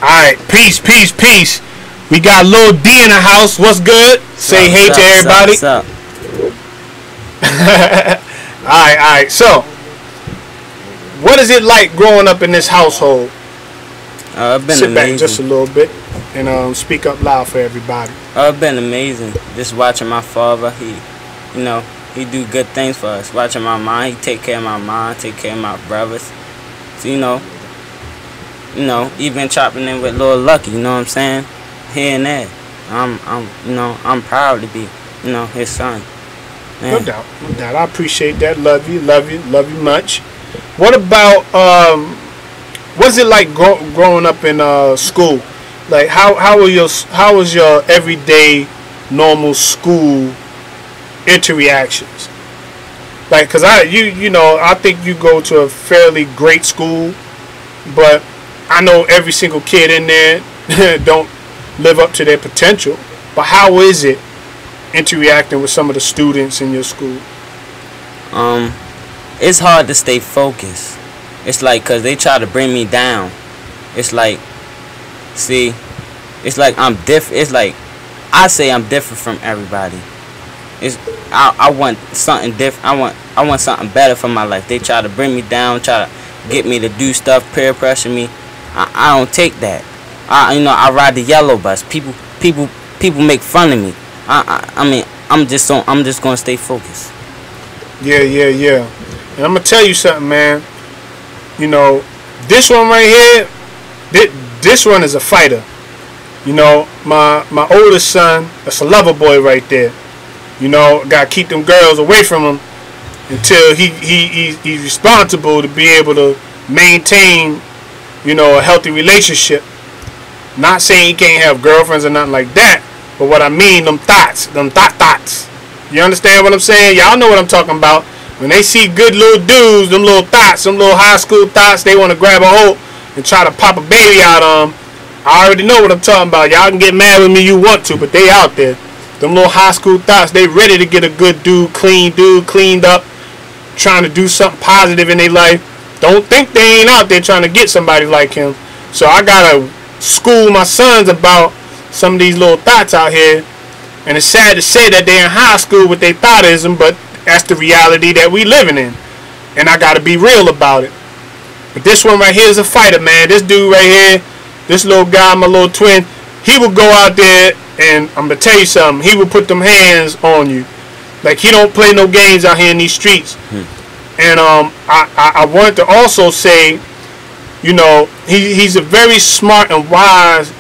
All right, peace. We got Lil D in the house. What's good? Say hey to everybody. What's up? All right. So, what is it like growing up in this household? It's been Sit amazing. back just a little bit and speak up loud for everybody. It's been amazing. Just watching my father. He do good things for us. Watching my mom, he take care of my mom, take care of my brothers. So, even chopping in with Lil Lucky. You know what I'm saying? Here and there. I'm proud to be, his son. Man. No doubt. I appreciate that. Love you much. What about what's it like growing up in school? Like how was your everyday normal school interactions? Like, cause I think you go to a fairly great school, but I know every single kid in there don't live up to their potential. But how is it interacting with some of the students in your school? It's hard to stay focused. It's like, cause they try to bring me down. It's like, it's like I'm different. It's like I say I'm different from everybody. I want something different. I want something better for my life. They try to bring me down, try to get me to do stuff, peer pressure me. I don't take that. I ride the yellow bus. People make fun of me. I'm just gonna stay focused. Yeah. And I'm gonna tell you something, man. This one right here, this one is a fighter. My oldest son, that's a lover boy right there. Gotta keep them girls away from him until he's responsible to be able to maintain, a healthy relationship. Not saying he can't have girlfriends or nothing like that, but what I mean, them thoughts. You understand what I'm saying? Y'all know what I'm talking about. When they see good little dudes, them little thoughts, them little high school thoughts, they want to grab a hold and try to pop a baby out of them. I already know what I'm talking about. Y'all can get mad with me you want to, but they out there. Them little high school thoughts, they ready to get a good dude, cleaned up, trying to do something positive in their life. Don't think they ain't out there trying to get somebody like him. So I gotta school my sons about some of these little thoughts out here. And it's sad to say that they're in high school with their thoughtism, but that's the reality that we living in. And I gotta be real about it. But this one right here is a fighter, man. This dude right here, this little guy, my little twin, he would go out there and I'm gonna tell you something, he would put them hands on you. Like, he don't play no games out here in these streets. And I wanted to also say, he's a very smart and wise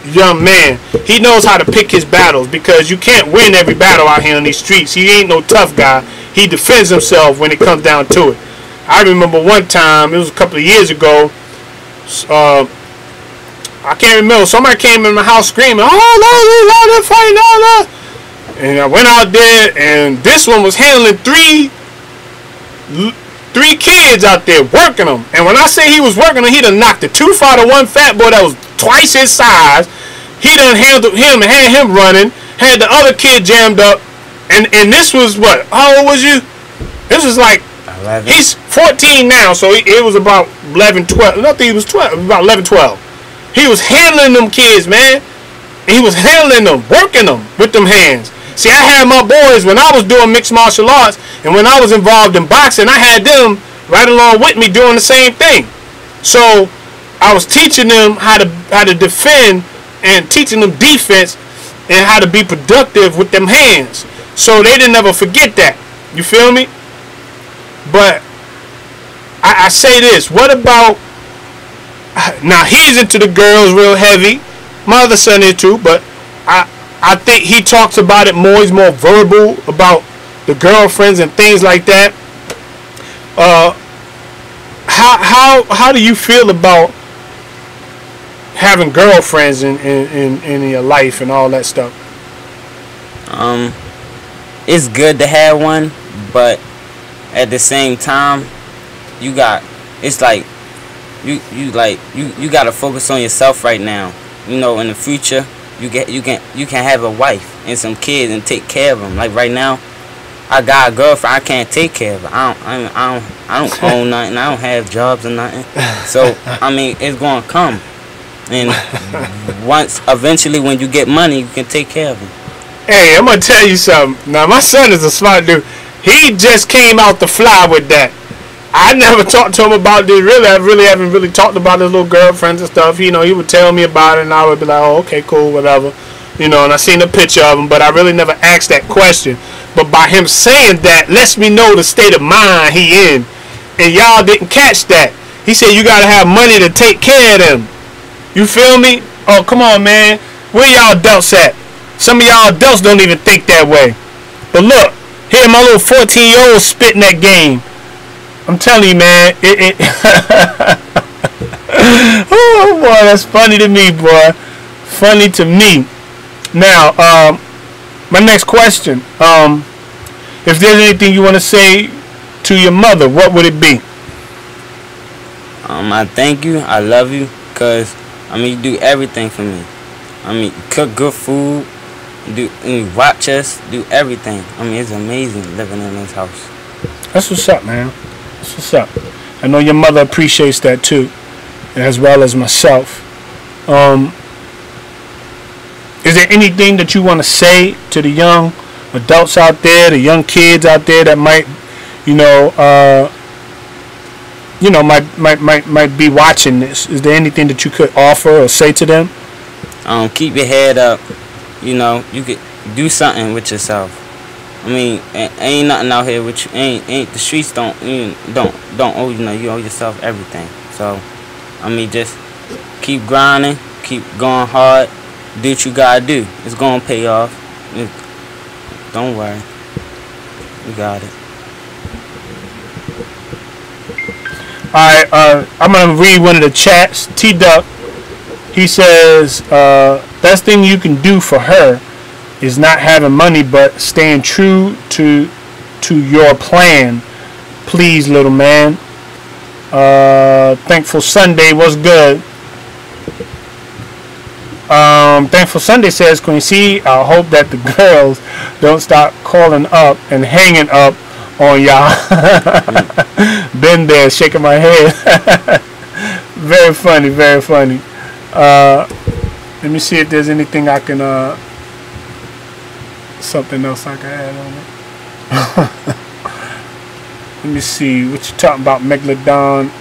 young man. He knows how to pick his battles, because you can't win every battle out here on these streets. He ain't no tough guy. He defends himself when it comes down to it. I remember one time, it was a couple of years ago, I can't remember, somebody came in my house screaming, "Oh, they're fighting, no." And I went out there, and this one was handling three kids out there, working them. And when I say he was working them, he done knocked the tooth out of one fat boy that was twice his size. He done handled him and had him running, had the other kid jammed up. And this was what? How old was you? This was like, 11. He's 14 now, so it was about 11, 12. I think he was 12, about 11, 12. He was handling them kids, man. And he was handling them, working them with them hands. See, I had my boys when I was doing mixed martial arts, and when I was involved in boxing, I had them right along with me doing the same thing. So I was teaching them how to defend and teaching them defense and how to be productive with them hands. So they didn't ever forget that. You feel me? But I say this. What about, now he's into the girls real heavy. My other son is too, but I think he talks about it more. He's more verbal about the girlfriends and things like that. How do you feel about having girlfriends in your life and all that stuff? It's good to have one, but at the same time, it's like you gotta focus on yourself right now. You know, in the future, you can have a wife and some kids and take care of them. Like right now, I got a girlfriend. I can't take care of her. I don't own nothing. I don't have jobs or nothing. So I mean, it's gonna come, and eventually, when you get money, you can take care of them. Hey, I'm gonna tell you something. Now, my son is a smart dude. He just came out the fly with that. I never talked to him about this. Really, I haven't really talked about his little girlfriends and stuff. You know, he would tell me about it, and I would be like, "Oh, okay, cool, whatever." You know, and I seen a picture of him, but I really never asked that question. But by him saying that, lets me know the state of mind he in, and y'all didn't catch that. He said you gotta have money to take care of them. You feel me? Oh, come on, man. Where y'all adults at? Some of y'all adults don't even think that way. But look, here my little 14-year-old spitting that game. I'm telling you, man. Oh, boy, that's funny to me, boy. Funny to me. Now, my next question. If there's anything you want to say to your mother, what would it be? I thank you. I love you. Because, I mean, you do everything for me. I mean, you cook good food. You watch us. Do everything. I mean, it's amazing living in this house. That's what's up, man. That's what's up. I know your mother appreciates that, too. As well as myself. Is there anything that you want to say to the young adults out there, the young kids out there that might, might be watching this? Is there anything that you could offer or say to them? Keep your head up. You know, you could do something with yourself. I mean, ain't nothing out here with you. Ain't the streets don't owe you owe yourself everything. So, I mean, just keep grinding, keep going hard, do what you gotta do. It's gonna pay off. Don't worry, you got it. All right, I'm gonna read one of the chats. T-Duck, he says, best thing you can do for her is not having money, but staying true to your plan. Please, little man. Thankful Sunday, what's good? Thankful Sunday says, Queen C, I hope that the girls don't stop calling up and hanging up on y'all. Been there, shaking my head. Very funny, very funny. Let me see if there's anything I can, something else I can add on it. Let me see, what you talking about, Megalodon?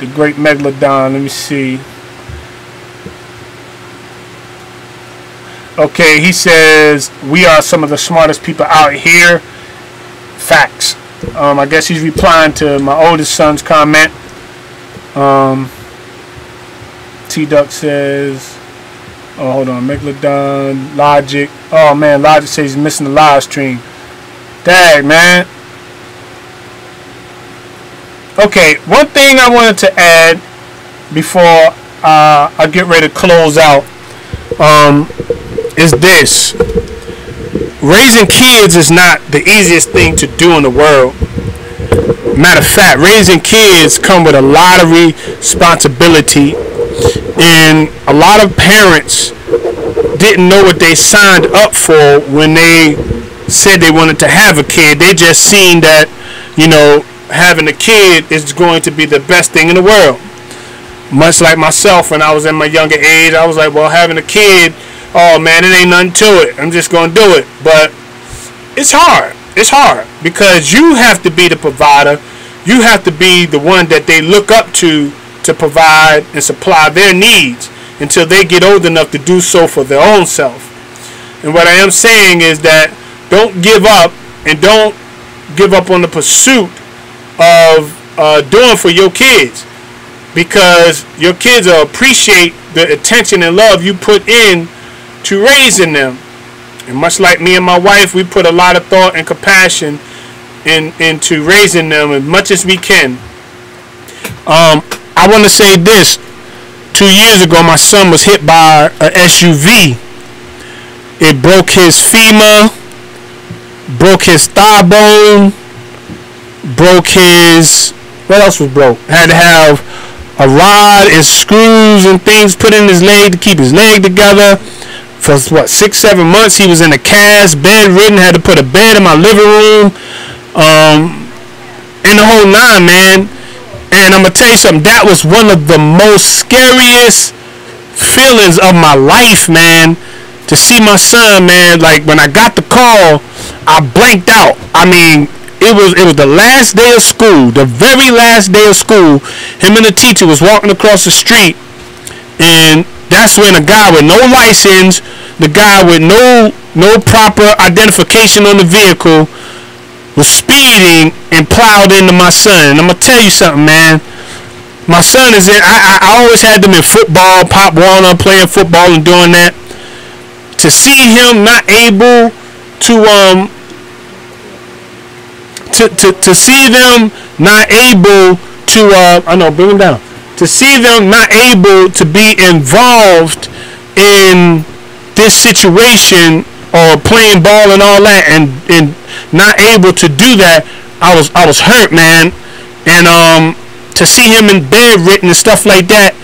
The great Megalodon, let me see. Okay, he says, we are some of the smartest people out here. Facts. I guess he's replying to my oldest son's comment. T-Duck says, oh, hold on, Megalodon, Logic. Oh, man, Logic says he's missing the live stream. Dang, man. Okay, one thing I wanted to add before I get ready to close out is this. Raising kids is not the easiest thing to do in the world. Matter of fact, raising kids come with a lot of responsibility, and a lot of parents didn't know what they signed up for when they said they wanted to have a kid. They just seen that, having a kid is going to be the best thing in the world. Much like myself, when I was in my younger age, I was like, well, having a kid, oh man, it ain't nothing to it. I'm just going to do it. But it's hard. It's hard because you have to be the provider. You have to be the one that they look up to to provide and supply their needs until they get old enough to do so for their own self. And what I am saying is that don't give up, and don't give up on the pursuit of doing for your kids, because your kids will appreciate the attention and love you put in to raising them. And much like me and my wife, we put a lot of thought and compassion into raising them as much as we can. I want to say this. 2 years ago, my son was hit by a SUV. It broke his femur, broke his thigh bone, broke his... What else was broke? Had to have a rod and screws and things put in his leg to keep his leg together. For what, 6-7 months he was in a cast, bedridden, had to put a bed in my living room, and the whole nine, man. And I'm gonna tell you something, that was one of the most scariest feelings of my life, man. To see my son, man. Like, when I got the call, I blanked out. I mean, it was the last day of school, the very last day of school. Him and the teacher was walking across the street, and that's when a guy with no license, the guy with no proper identification on the vehicle, was speeding and plowed into my son. And I'm gonna tell you something, man. My son is in. I always had them in football, Pop Warner, playing football and doing that. To see him not able to see them not able to I know, bring them down. To see them not able to be involved in this situation or playing ball and all that, and not able to do that, I was hurt, man. And to see him in bedridden and stuff like that,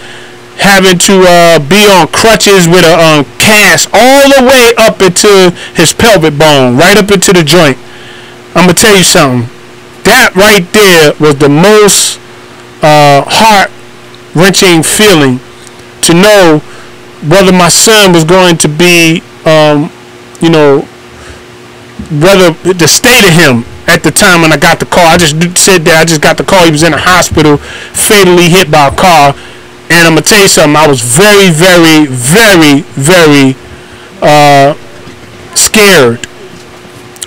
having to be on crutches with a cast all the way up into his pelvic bone, right up into the joint. I'm gonna tell you something. That right there was the most heart-wrenching feeling, to know whether my son was going to be, whether the state of him at the time when I got the call. I just said that I just got the call. He was in a hospital, fatally hit by a car. And I'm gonna tell you something. I was very, very, very, very scared.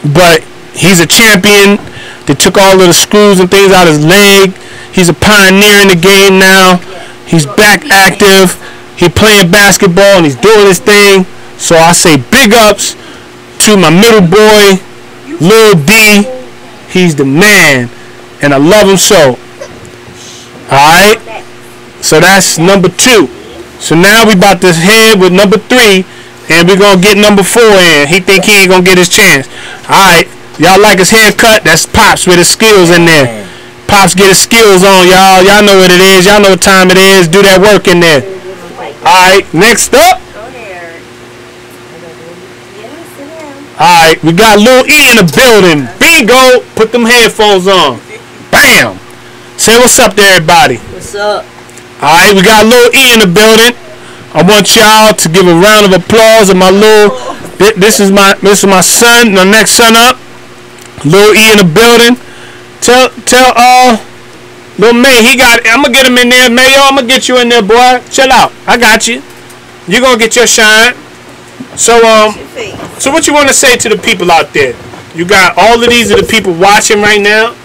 But he's a champion. They took all of the screws and things out of his leg. He's a pioneer in the game now. He's back active. He's playing basketball and he's doing his thing. So I say big ups to my middle boy, Lil D. He's the man, and I love him so. Alright? So that's number 2. So now we about to head with number 3, and we're going to get number 4 in. He think he ain't going to get his chance. Alright, y'all like his haircut? That's Pops with his skills in there. Pops get his skills on, y'all. Y'all know what it is. Y'all know what time it is. Do that work in there. Alright, next up. Alright, we got Lil E in the building. Bingo! Put them headphones on. Bam! Say what's up to everybody. What's up? Alright, we got Lil E in the building. I want y'all to give a round of applause of my little. This is my son, my next son up. Lil E in the building. Tell Lil May, he got it. I'm gonna get him in there, Mayo. I'm gonna get you in there, boy. Chill out. I got you. You gonna get your shine. So what you want to say to the people out there? You got all of these are the people watching right now.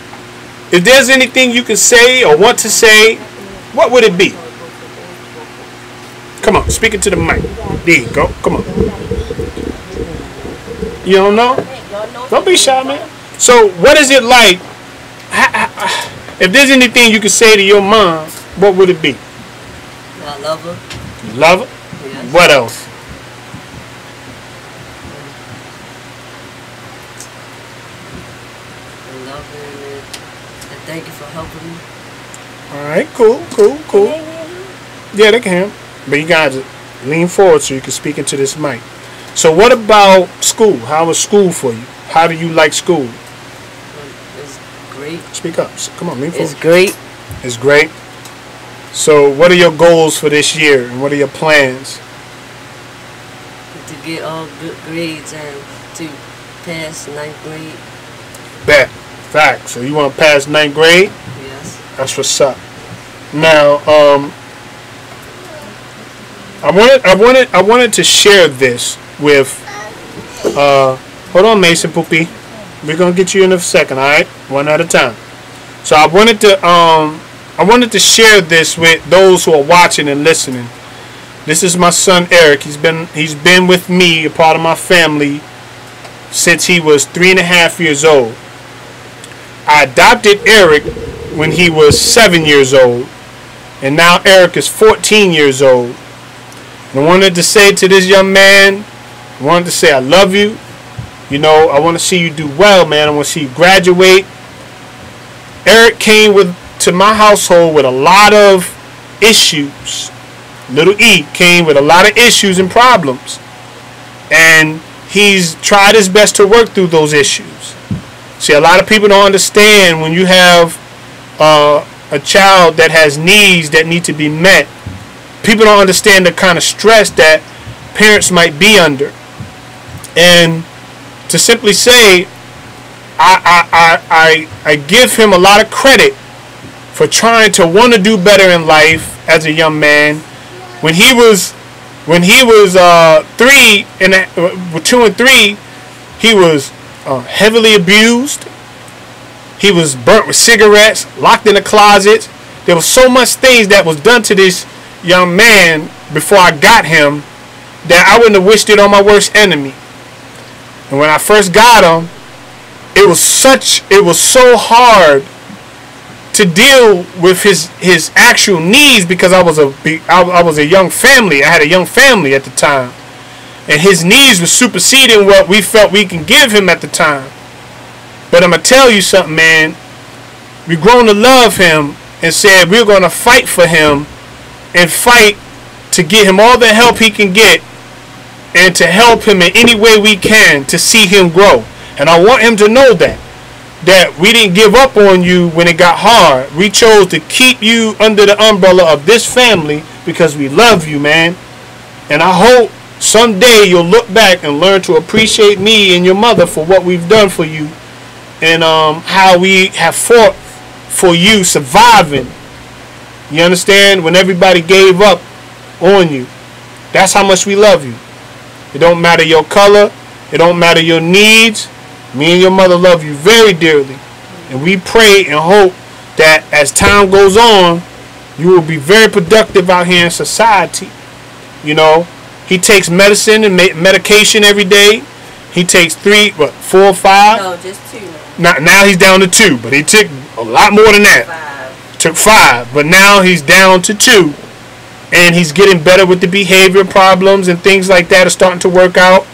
If there's anything you can say or want to say, what would it be? Come on, speak it to the mic. There you go. Come on. You don't know? Don't be shy, man. So what is it like? If there's anything you could say to your mom, what would it be? I love her. You love her? Yes. What else? I love her, and thank you for helping me. Alright, cool. Yeah, they can. But you guys lean forward so you can speak into this mic. So what about school? How was school for you? How do you like school? It's great. Speak up. Come on, lean forward. It's great. It's great. So what are your goals for this year? And what are your plans? To get all good grades and to pass 9th grade. Bet. Fact. So you want to pass 9th grade? Yes. That's what's up. Now, I wanted to share this with. Hold on, Mason Poopy. We're gonna get you in a second, all right? One at a time. So I wanted to share this with those who are watching and listening. This is my son Eric. He's been with me, a part of my family, since he was 3.5 years old. I adopted Eric when he was 7 years old, and now Eric is 14 years old. And I wanted to say to this young man, I wanted to say I love you. You know, I want to see you do well, man. I want to see you graduate. Eric came to my household with a lot of issues. Little E came with a lot of issues and problems. And he's tried his best to work through those issues. See, a lot of people don't understand when you have a child that has needs that need to be met. People don't understand the kind of stress that parents might be under. And to simply say, I give him a lot of credit for trying to want to do better in life as a young man. When he was 2 and 3, he was heavily abused. He was burnt with cigarettes, locked in a closet. There was so much things that was done to this young man before I got him that I wouldn't have wished it on my worst enemy. And when I first got him, it was so hard to deal with his actual needs because I was a young family. I had a young family at the time, and his needs were superseding what we felt we can give him at the time. But I'm gonna tell you something, man. We've grown to love him and said we're gonna fight for him and fight to get him all the help he can get and to help him in any way we can to see him grow. And I want him to know that we didn't give up on you when it got hard. We chose to keep you under the umbrella of this family because we love you, man. And I hope someday you'll look back and learn to appreciate me and your mother for what we've done for you and how we have fought for you surviving. You understand? When everybody gave up on you. That's how much we love you. It don't matter your color. It don't matter your needs. Me and your mother love you very dearly. And we pray and hope that as time goes on, you will be very productive out here in society. You know, he takes medicine and medication every day. He takes 4 or 5? No, just 2. Now he's down to 2, but he took a lot more than that. 5. Took 5, but now he's down to 2. And he's getting better with the behavior problems and things like that are starting to work out.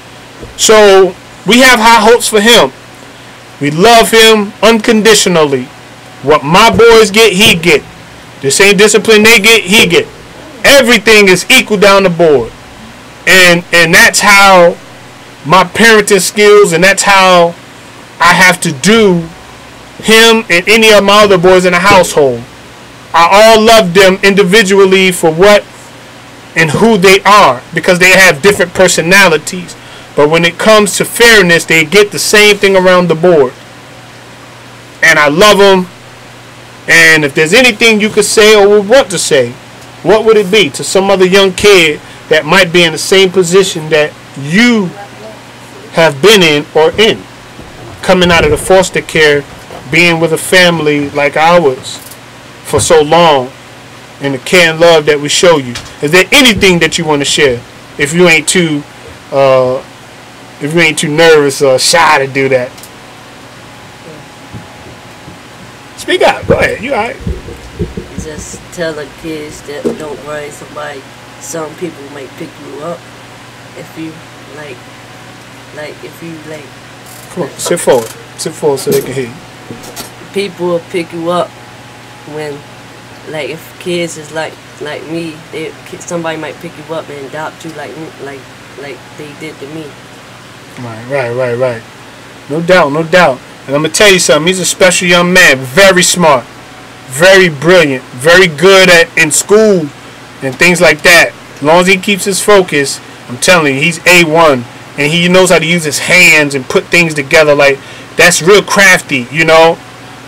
So we have high hopes for him. We love him unconditionally. What my boys get, he get. The same discipline they get, he get. Everything is equal down the board. And that's how my parenting skills, and that's how I have to do him and any of my other boys in the household. I all love them individually for what and who they are because they have different personalities. But when it comes to fairness, they get the same thing around the board. And I love them. And if there's anything you could say or would want to say, what would it be to some other young kid that might be in the same position that you have been in or in? Coming out of the foster care, being with a family like ours for so long, and the care and love that we show you. Is there anything that you want to share? If you ain't too nervous or shy to do that. Speak up. Go ahead. You alright? Just tell the kids that don't worry. Some people might pick you up if you Come on, sit forward. Sit forward so they can hear you. People will pick you up when, if kids is like me, somebody might pick you up and adopt you like they did to me. Right. No doubt. And I'm going to tell you something. He's a special young man. Very smart. Very brilliant. Very good in school and things like that. As long as he keeps his focus, I'm telling you, he's A1. And he knows how to use his hands and put things together. That's real crafty, you know.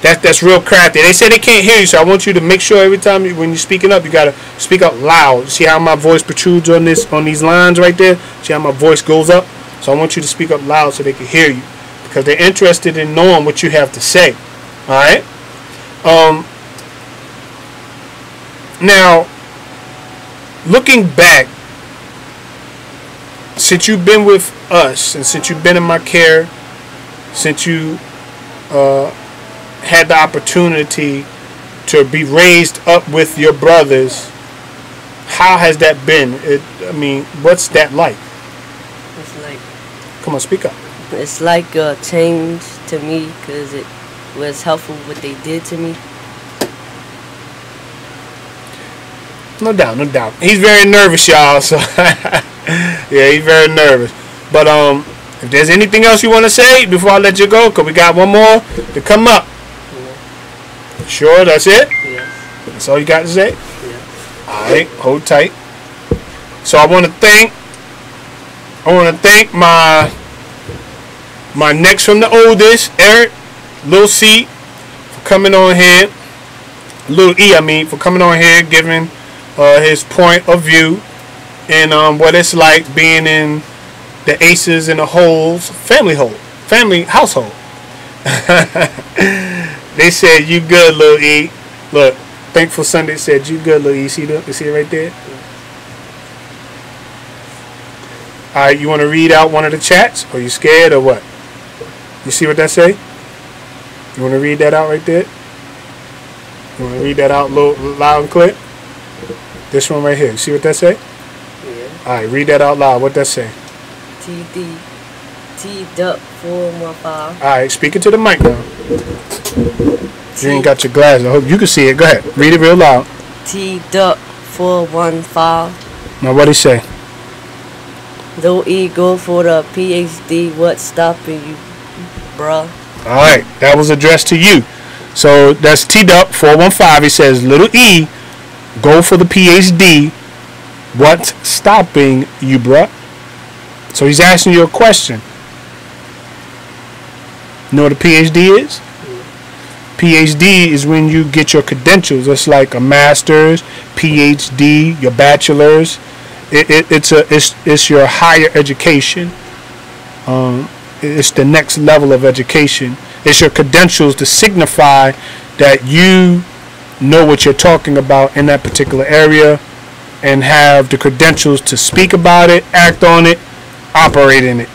That's real crafty. They say they can't hear you, so I want you to make sure every time when you're speaking up, you gotta speak up loud. See how my voice protrudes on these lines right there? See how my voice goes up? So I want you to speak up loud so they can hear you, because they're interested in knowing what you have to say. All right. Now, looking back, since you've been with us and since you've been in my care, since you had the opportunity to be raised up with your brothers, how has that been? I mean, what's that like? It's like, come on, speak up. It's like a change to me because it was helpful what they did to me. No doubt, no doubt. He's very nervous, y'all. So yeah, he's very nervous. But if there's anything else you want to say before I let you go, because we got one more to come up. Yeah. Sure, that's it? Yeah. That's all you got to say? Yeah. All right, hold tight. So I want to thank my next from the oldest, Eric, Lil C, for coming on here. Lil E, I mean, for coming on here, giving his point of view and what it's like being in the Aces and the Holes family household. They said you good, Lil E. Look, Thankful Sunday said you good, Lil E. See it right there? All right, you want to read out one of the chats? Or you scared or what? You see what that say? You want to read that out right there? You want to read that out loud and clear? This one right here. You see what that say? Yeah. All right, read that out loud. What that say? T-Duck 415. All right, speak it to the mic now. You ain't got your glasses. I hope you can see it. Go ahead. Read it real loud. T-Duck 415. Now, what he say? Lil E, go for the PhD. What's stopping you, bruh? All right, that was addressed to you. So that's T-Duck 415. He says, Little E, go for the PhD. What's stopping you, bruh? So he's asking you a question. You know what a PhD is? PhD is when you get your credentials. It's like a master's, PhD, your bachelor's. It's your higher education. It's the next level of education. It's your credentials to signify that you know what you're talking about in that particular area and have the credentials to speak about it, act on it, operate in it.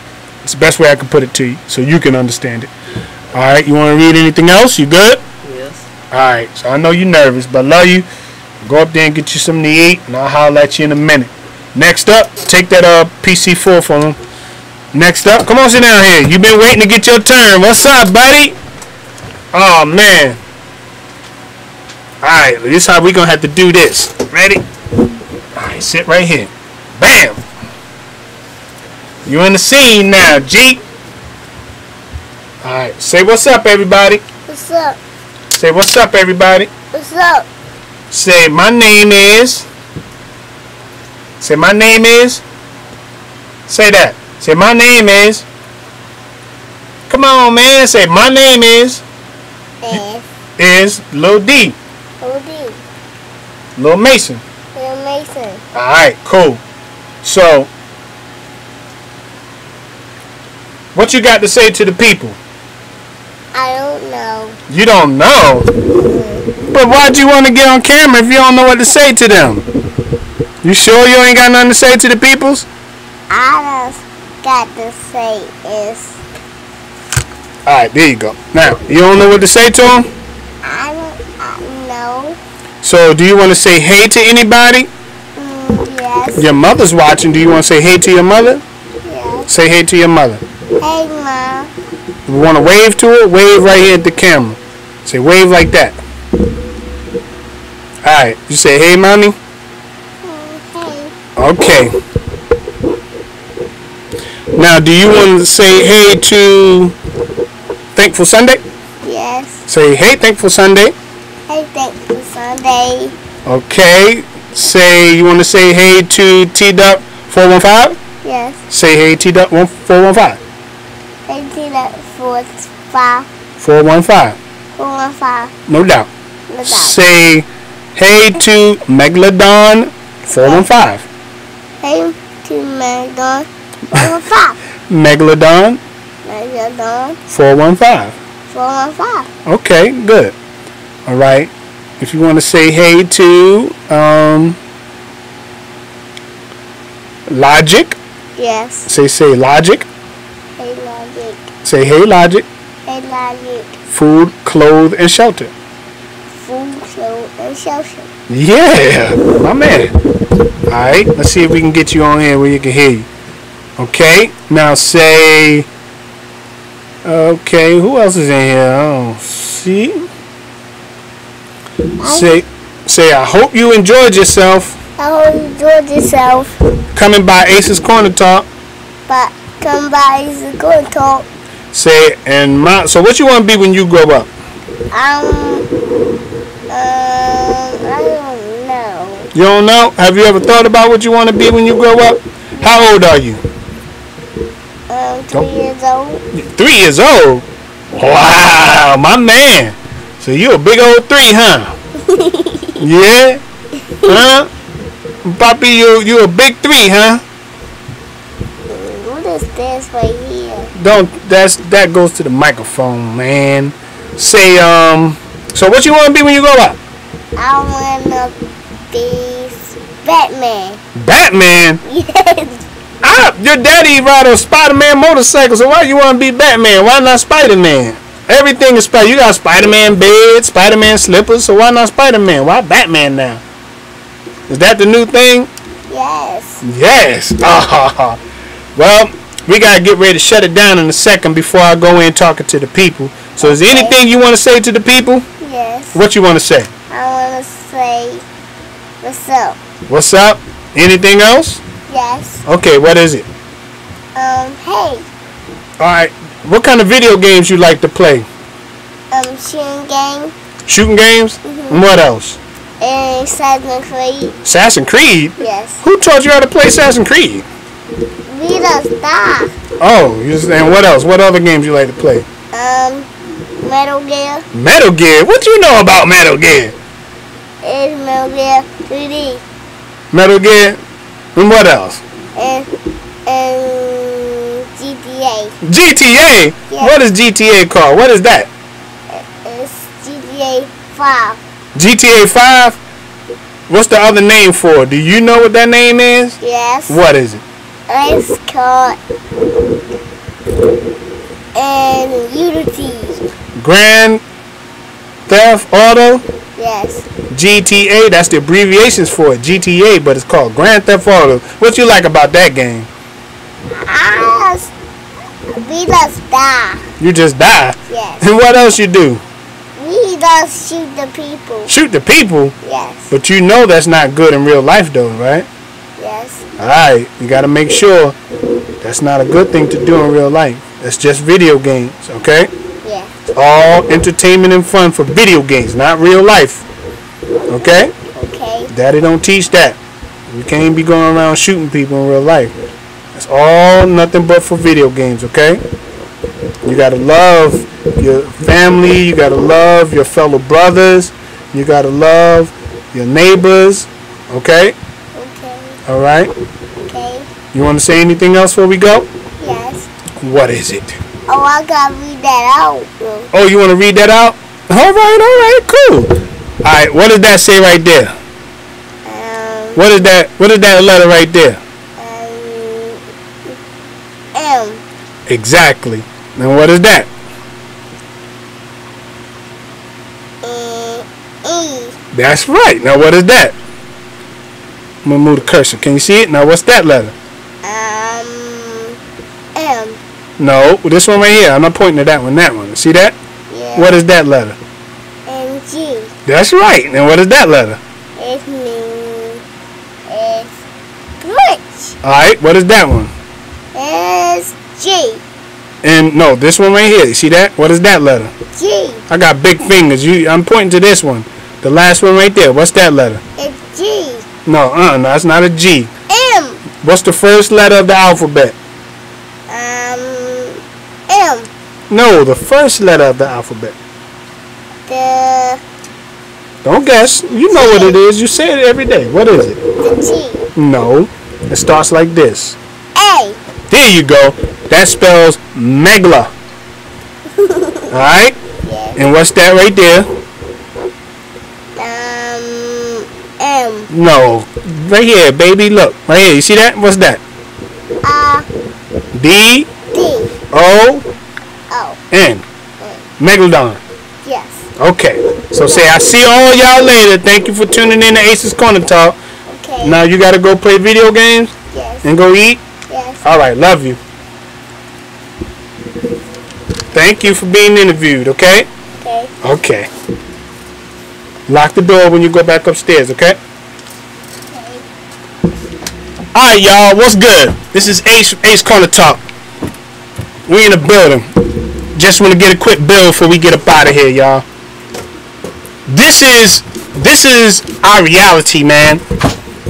It's the best way I can put it to you so you can understand it. All right, you want to read anything else? You good? Yes. All right, so I know you're nervous, but I love you. Go up there and get you something to eat, and I'll holler at you in a minute. Next up, take that PC4 from him. Next up, come on, sit down here. You've been waiting to get your turn. What's up, buddy? Oh, man. All right, this is how we're going to have to do this. Ready? All right, sit right here. Bam. You in the scene now, G. All right, say what's up, everybody. What's up? Say what's up, everybody. What's up? Say my name is. Say my name is. Say that. Say my name is. Come on, man. Say my name is. Is Lil D. Lil D. Lil Mason. Lil Mason. All right, cool. So, what you got to say to the people? I don't know. You don't know? But why'd you want to get on camera if you don't know what to say to them? You sure you ain't got nothing to say to the peoples? I just got to say is. Alright, there you go. Now, you don't know what to say to them? I don't know. So, do you want to say hey to anybody? Yes. Your mother's watching. Do you want to say hey to your mother? Yes. Say hey to your mother. Hey, Mom. You want to wave to her? Wave right here at the camera. Say wave like that. Alright, you say hey, mommy? Hey. Okay. Now, do you want to say hey to Thankful Sunday? Yes. Say hey, Thankful Sunday. Hey, Thankful Sunday. Okay. Say, you want to say hey to T-Duck 415? Yes. Say hey, T-Duck 415. Hey, T-Duck 415. 415. 415. No doubt. No doubt. Say hey to Megalodon 415. Hey to Megalodon 415. Megalodon Megalodon 415. 415. Okay, good. All right. If you want to say hey to Logic, Yes. say Logic. Hey Logic. Say hey Logic. Hey Logic. Food, clothes, and shelter. Food, clothes, and shelter. Yeah, my man. All right. Let's see if we can get you on here where you can hear you. Okay. Now say. Okay. Who else is in here? Oh, see. Say I hope you enjoyed yourself. I hope you enjoyed yourself. Coming by Ace's Corner Talk. But come by is going to talk. Say so what you want to be when you grow up? I don't know. You don't know? Have you ever thought about what you want to be when you grow up? How old are you? 3 years old. 3 years old? Wow, my man. So you a big old 3, huh? Yeah? Huh? Poppy, you a big 3, huh? What is this right here? That goes to the microphone, man. Say so what you want to be when you grow up? I want to be Batman. Batman? Yes. Your daddy ride a Spider-Man motorcycle, so why you want to be Batman? Why not Spider-Man? Everything is Spider. You got Spider-Man bed, Spider-Man slippers, so why not Spider-Man? Why Batman now? Is that the new thing? Yes. Yes. Well, we got to get ready to shut it down in a second before I go in talking to the people. So is there anything you want to say to the people? Yes. What you want to say? I want to say, what's up? What's up? Anything else? Yes. Okay, what is it? Hey. Alright, what kind of video games you like to play? Shooting game. Shooting games? And what else? And Assassin's Creed. Assassin's Creed? Yes. Who taught you how to play Assassin's Creed? We just die. Oh, and what else? What other games you like to play? Metal Gear. Metal Gear? What you know about Metal Gear? It's Metal Gear 3D. Metal Gear? And what else? And GTA. GTA? Yeah. What is GTA called? What is that? It's GTA 5. GTA 5? What's the other name for it? Do you know what that name is? Yes. What is it? It's called Unity. Grand Theft Auto? Yes. GTA, that's the abbreviations for it. GTA, but it's called Grand Theft Auto. What you like about that game? We just die. You just die. Yes. And what else you do? We just shoot the people. Shoot the people? Yes. But you know that's not good in real life though, right? Yes. Alright, you gotta make sure that's not a good thing to do in real life. That's just video games, okay? Yeah. It's all entertainment and fun for video games, not real life. Okay? Okay. Daddy don't teach that. You can't be going around shooting people in real life. It's all nothing but for video games, okay? You gotta love your family, you gotta love your fellow brothers, you gotta love your neighbors, okay? Okay. Alright? Okay. You wanna say anything else before we go? Yes. What is it? Oh, I gotta read that out. Oh, you wanna read that out? Alright, cool. Alright, what does that say right there? What is that letter right there? M. Exactly. And what is that? E. That's right. Now what is that? I'm gonna move the cursor. Can you see it? Now what's that letter? M. No, this one right here. I'm not pointing to that one. That one. See that? Yeah. What is that letter? And G. That's right. And what is that letter? It means it's bridge. Alright, what is that one? It's G. And no, this one right here. You see that? What is that letter? G. I got big fingers. I'm pointing to this one. The last one right there. What's that letter? It's G. No, no, that's not a G. M. What's the first letter of the alphabet? M. No, the first letter of the alphabet. The Don't guess. You know what it is. You say it every day. What is it? T. No. It starts like this. A. There you go. That spells megla. Alright? Yes. And what's that right there? M. No. Right here, baby. Look. Right here. You see that? What's that? D. D. O. O. N. Megalodon. Yes. Okay. So say I see all y'all later. Thank you for tuning in to Ace's Corner Talk. Okay. Now you gotta go play video games Yes. and go eat. Yes. Alright, love you. Thank you for being interviewed, okay? Okay. Okay. Lock the door when you go back upstairs, okay? Alright, y'all, what's good? This is Ace Corner Talk. We in the building. Just want to get a quick bill before we get up out of here, y'all. This is our reality, man.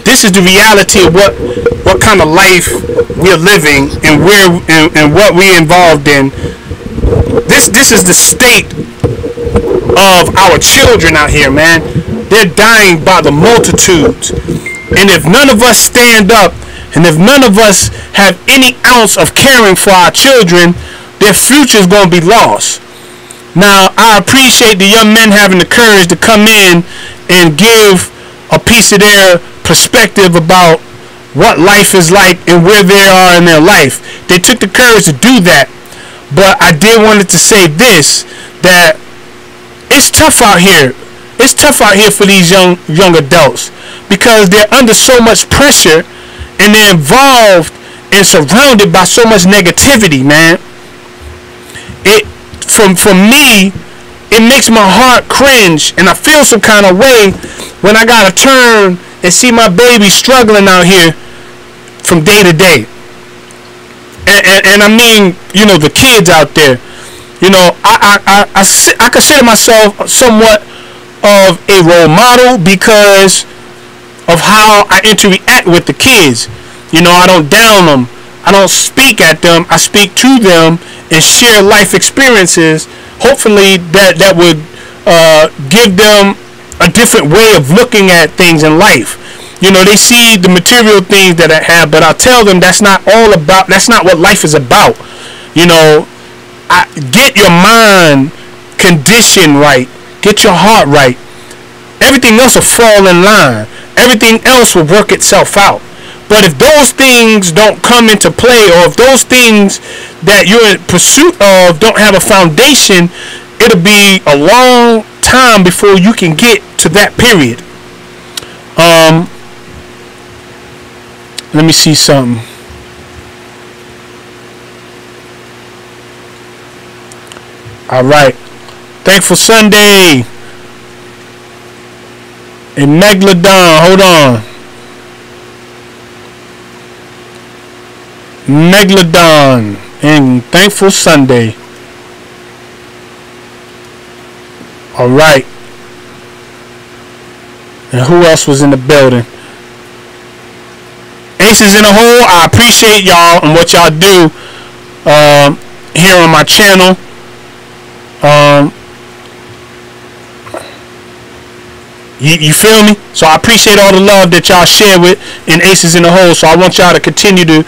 This is the reality of what kind of life we're living and where and what we're involved in. This is the state of our children out here, man. They're dying by the multitudes. And if none of us stand up, and if none of us have any ounce of caring for our children, their future is going to be lost. Now, I appreciate the young men having the courage to come in and give a piece of their perspective about what life is like and where they are in their life. They took the courage to do that. But I did wanted to say this, that it's tough out here. It's tough out here for these young adults because they're under so much pressure and they're involved and surrounded by so much negativity, man. For me, it makes my heart cringe and I feel some kind of way when I gotta turn and see my baby struggling out here from day to day. And I mean, you know, the kids out there. You know, I consider myself somewhat of a role model because of how I interact with the kids. You know, I don't down them. I don't speak at them. I speak to them and share life experiences. Hopefully that would give them a different way of looking at things in life. You know, they see the material things that I have, but I'll tell them that's not what life is about. You know, get your mind condition right. Get your heart right. Everything else will fall in line. Everything else will work itself out. But if those things don't come into play, or if those things that you're in pursuit of don't have a foundation, it'll be a long time before you can get to that period. Let me see something. All right. Thankful Sunday. In Megalodon. Hold on. Megalodon. And Thankful Sunday. All right. And who else was in the building? Aces in a Hole. I appreciate y'all and what y'all do here on my channel. You feel me? So I appreciate all the love that y'all share with in Aces in the Hole. So I want y'all to continue to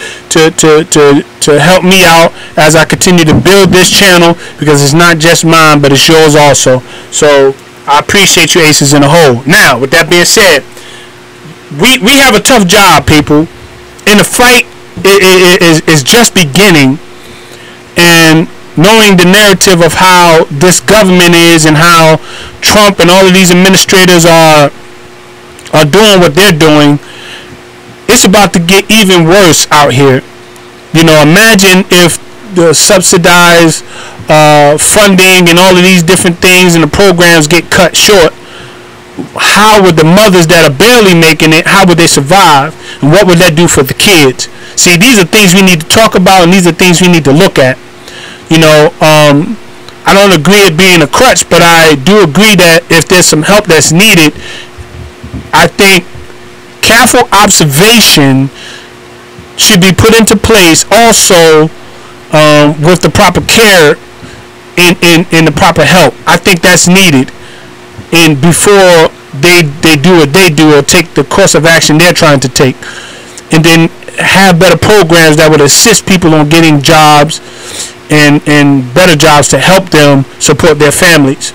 help me out as I continue to build this channel, because it's not just mine, but it's yours also. So I appreciate you, Aces in the Hole. Now, with that being said, we have a tough job, people, and the fight is just beginning. And knowing the narrative of how this government is and how Trump and all of these administrators are doing what they're doing, it's about to get even worse out here. You know, imagine if the subsidized funding and all of these different things and the programs get cut short. How would the mothers that are barely making it, how would they survive? And what would that do for the kids? See, these are things we need to talk about, and these are things we need to look at. You know, I don't agree it being a crutch, but I do agree that if there's some help that's needed, I think careful observation should be put into place also with the proper care and the proper help. I think that's needed. and before they do what they do or take the course of action they're trying to take, and then have better programs that would assist people on getting jobs and better jobs to help them support their families.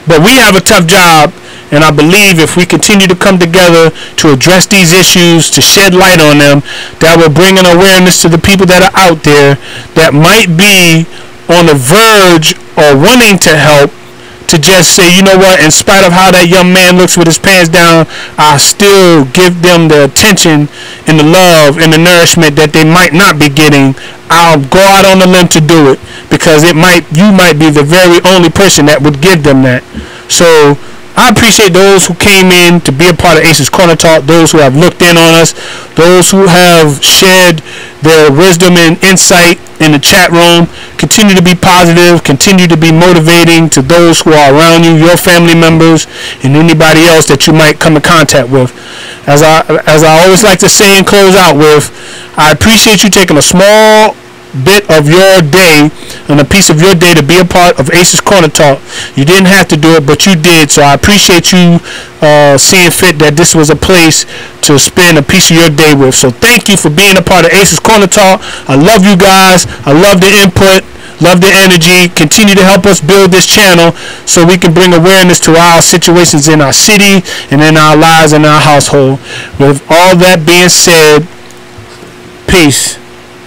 But we have a tough job, and I believe if we continue to come together to address these issues, to shed light on them, that will bring an awareness to the people that are out there that might be on the verge or wanting to help, to just say, you know what, in spite of how that young man looks with his pants down, I still give them the attention and the love and the nourishment that they might not be getting. I'll go out on a limb to do it, because you might be the very only person that would give them that. So I appreciate those who came in to be a part of Ace's Corner Talk, those who have looked in on us, those who have shared their wisdom and insight in the chat room. Continue to be positive, continue to be motivating to those who are around you, your family members, and anybody else that you might come in contact with. As I always like to say and close out with, I appreciate you taking a small bit of your day and a piece of your day to be a part of Ace's Corner Talk. You didn't have to do it, but you did, so I appreciate you seeing fit that this was a place to spend a piece of your day with. So thank you for being a part of Ace's Corner Talk. I love you guys. I love the input, love the energy. Continue to help us build this channel so we can bring awareness to our situations in our city and in our lives and our household. With all that being said, peace.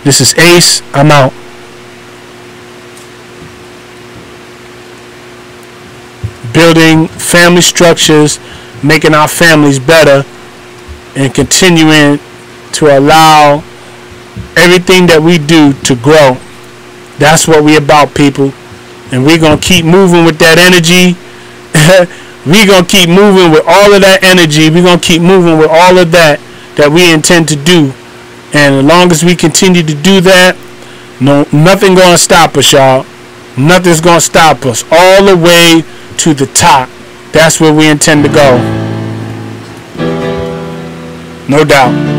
This is Ace. I'm out. Building family structures, making our families better, and continuing to allow everything that we do to grow. That's what we about, people. And we're going to keep moving with that energy. We're going to keep moving with all of that energy. We're going to keep moving with all of that we intend to do. And as long as we continue to do that, nothing going to stop us, y'all. Nothing's going to stop us. All the way to the top. That's where we intend to go. No doubt.